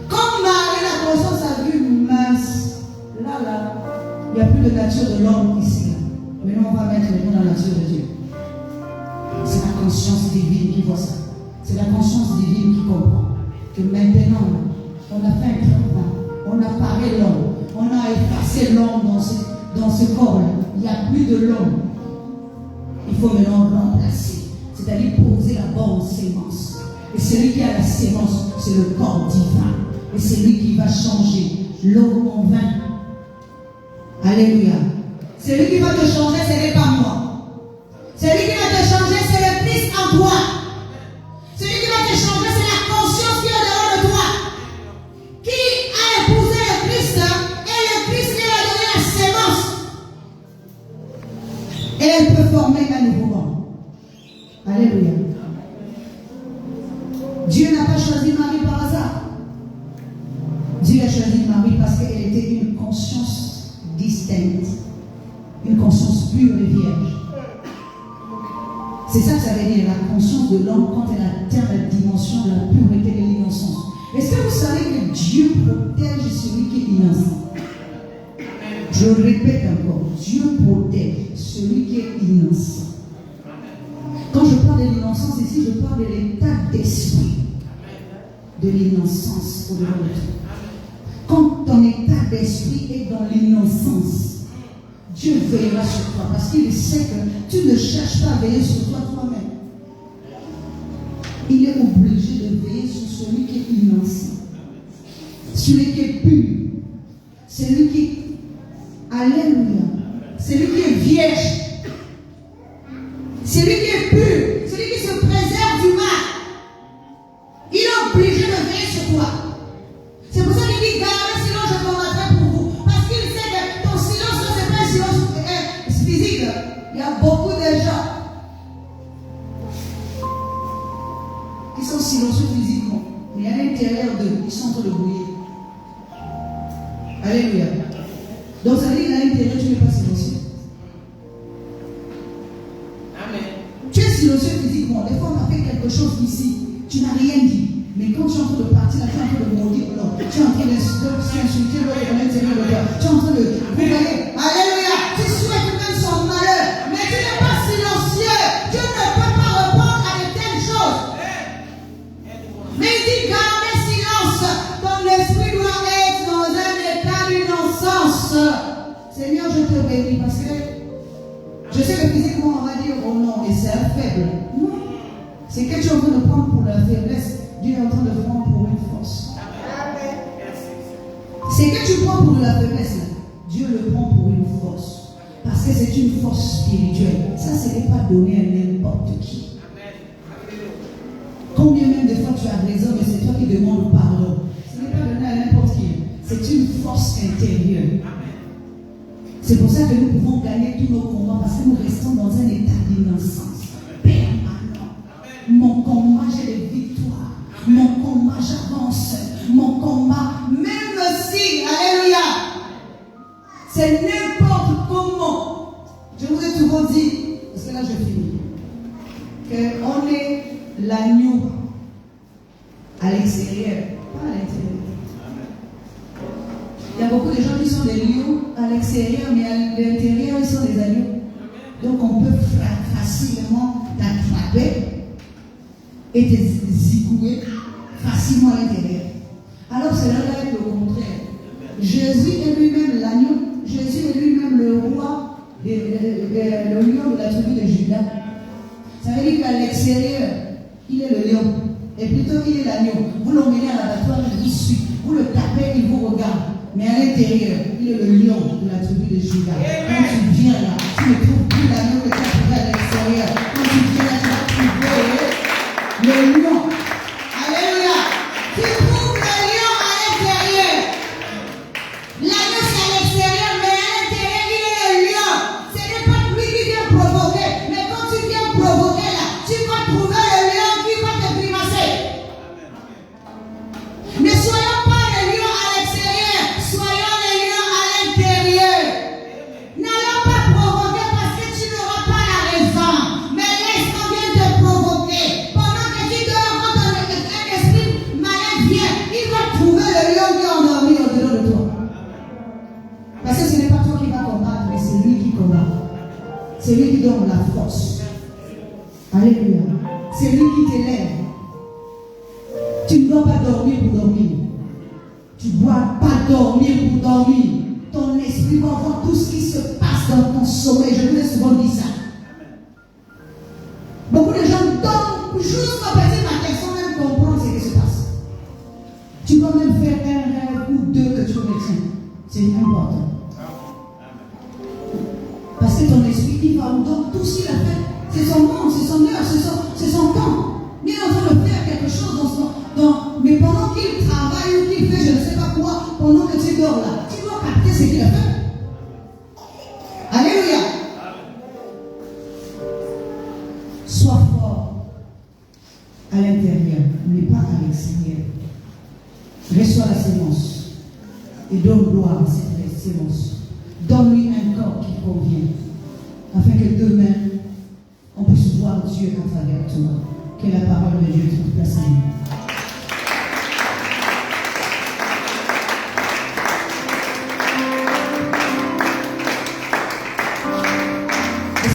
Comme Marie, la conscience a vu mince, là, il n'y a plus de nature de l'homme ici. Maintenant, on va mettre la nature de Dieu. C'est la conscience divine qui voit ça. C'est la conscience divine qui comprend que maintenant, on a fait un travail, on a paré l'homme, on a effacé l'homme dans ce corps-là. Il n'y a plus de l'homme. Il faut maintenant remplacer, c'est-à-dire poser la bonne sémence. Et celui qui a la sémence, c'est le corps divin. Et c'est lui qui va changer l'eau en vin. Alléluia. Celui qui va te changer, ce n'est pas moi. Celui qui va te changer, c'est le Christ en toi. Celui qui va te changer, c'est la conscience qui est au-dedans de toi. Qui a épousé le Christ, et le Christ lui a donné la sémence. Et elle peut former un nouveau monde. Alléluia. Dieu n'a pas choisi Marie par hasard. Dieu a choisi Marie parce qu'elle était une conscience distincte, une conscience pure et vierge. C'est ça que ça veut dire, la conscience de l'homme quand elle atteint la dimension de la pureté de l'innocence. Est-ce que vous savez que Dieu protège celui qui est innocent? Je répète encore, Dieu protège celui qui est innocent. Quand je parle de l'innocence ici, je parle de l'état d'esprit de l'innocence au-devant de toi. Quand ton état d'esprit est dans l'innocence, Dieu veillera sur toi parce qu'il sait que tu ne cherches pas à veiller sur toi-même. Il est obligé de veiller sur celui qui est innocent, celui qui est pur, celui qui, alléluia, celui qui est vierge, celui qui est pur, celui qui se préserve du mal. Il est obligé de veiller sur toi. C'est pour ça qu'il dit gardez silence, je combattrai pour vous. Parce qu'il sait que ton silence, ce n'est pas un silence physique. Il y a beaucoup de gens qui sont silencieux physiquement, mais à l'intérieur d'eux, ils sont en train de bouillir. Alléluia. Donc ça veut dire qu'à l'intérieur, tu n'es pas silencieux. Amen. Tu es silencieux physiquement. Des fois, on a fait quelque chose ici. Tu n'as rien dit. Mais quand tu es en train de partir, là, tu es en train de maudire l'autre. Tu es en train de s'insulter l'autre à l'intérieur de toi. Tu es en train de bougailler. Alléluia. Tu souhaites même son malheur. Mais tu n'es pas silencieux. Tu ne peux pas répondre à de telles choses. Mais il dit gardez silence. Ton esprit doit être dans un état d'innocence. Seigneur, je te bénis parce que je sais que physiquement on va dire oh non, et c'est un faible. Non. C'est que tu es en train de prendre pour la faiblesse. Dieu est en train de prendre pour une force. C'est que tu prends pour la faiblesse. Dieu le prend pour une force. Parce que c'est une force spirituelle. Ça, ce n'est pas donné à n'importe qui. Combien même de fois tu as raison, mais c'est toi qui demandes pardon. Ce n'est pas donné à n'importe qui. C'est une force intérieure. C'est pour ça que nous pouvons gagner tous nos combats. Parce que nous restons dans un état d'innocence permanent. Mon combat, j'ai des victoires. Mon combat, j'avance. Mon combat, même si, alléluia, c'est n'importe comment. Je vous ai souvent dit, parce que là je finis, qu'on est l'agneau à l'extérieur, pas à l'intérieur. Il y a beaucoup de gens qui sont des lions à l'extérieur, mais à l'intérieur, ils sont des agneaux. Donc on peut facilement t'attraper et te zigouer facilement à l'intérieur. Alors c'est là avec le contraire. Jésus est lui-même l'agneau. Jésus est lui-même le roi, le lion de la tribu de Judas. Ça veut dire qu'à l'extérieur, il est le lion. Et plutôt, il est l'agneau. Vous l'emmenez à l'abattoir, il vous suit. Vous le tapez, il vous regarde. Mais à l'intérieur, il est le lion de la tribu de Judas. Quand tu viens là, tu ne trouves plus l'agneau que tu as trouvé à l'extérieur. Quand tu viens là, tu vas trouver le lion. Alléluia. Tu trouves le lion à l'intérieur. L'agneau c'est à l'extérieur, mais à l'intérieur, il est le lion. Ce n'est pas lui qui vient provoquer. Mais quand tu viens provoquer là, tu vas trouver le lion qui va te grimacer. Ne soyons pas les lions à l'extérieur, soyons les lions à l'intérieur. N'allons pas provoquer parce que tu n'auras pas la raison. Mais laisse qu'on vienne te provoquer. Pendant que tu dors, quand un esprit malade vient, il va trouver le lion qui est endormi au-dedans de toi. Parce que ce n'est pas toi qui vas combattre, mais c'est lui qui combat. C'est lui qui donne la force. Alléluia. C'est lui qui t'élève. Tu ne dois pas dormir pour dormir. Tu ne dois pas dormir pour dormir. Ton esprit va voir tout ce qui se passe dans ton sommeil. Je vous ai souvent dit ça. Beaucoup de gens dorment jusqu'au petit matin sans même comprendre ce qui se passe. Tu peux même faire un rêve ou deux que tu retiens. C'est important. Parce que ton esprit, il va donc tout ce qu'il a fait. C'est son monde, c'est son heure, c'est son temps. Il est en train de faire quelque chose mais pendant qu'il travaille ou qu'il fait je ne sais pas quoi, pendant que tu dors là, tu dois capter ce qu'il a fait. Alléluia. Sois fort. Reçois la sémence et donne gloire à cette sémence. Donne-lui un corps qui convient, afin que demain, on puisse voir Dieu à travers toi. Que la parole de Dieu trouve place en nous.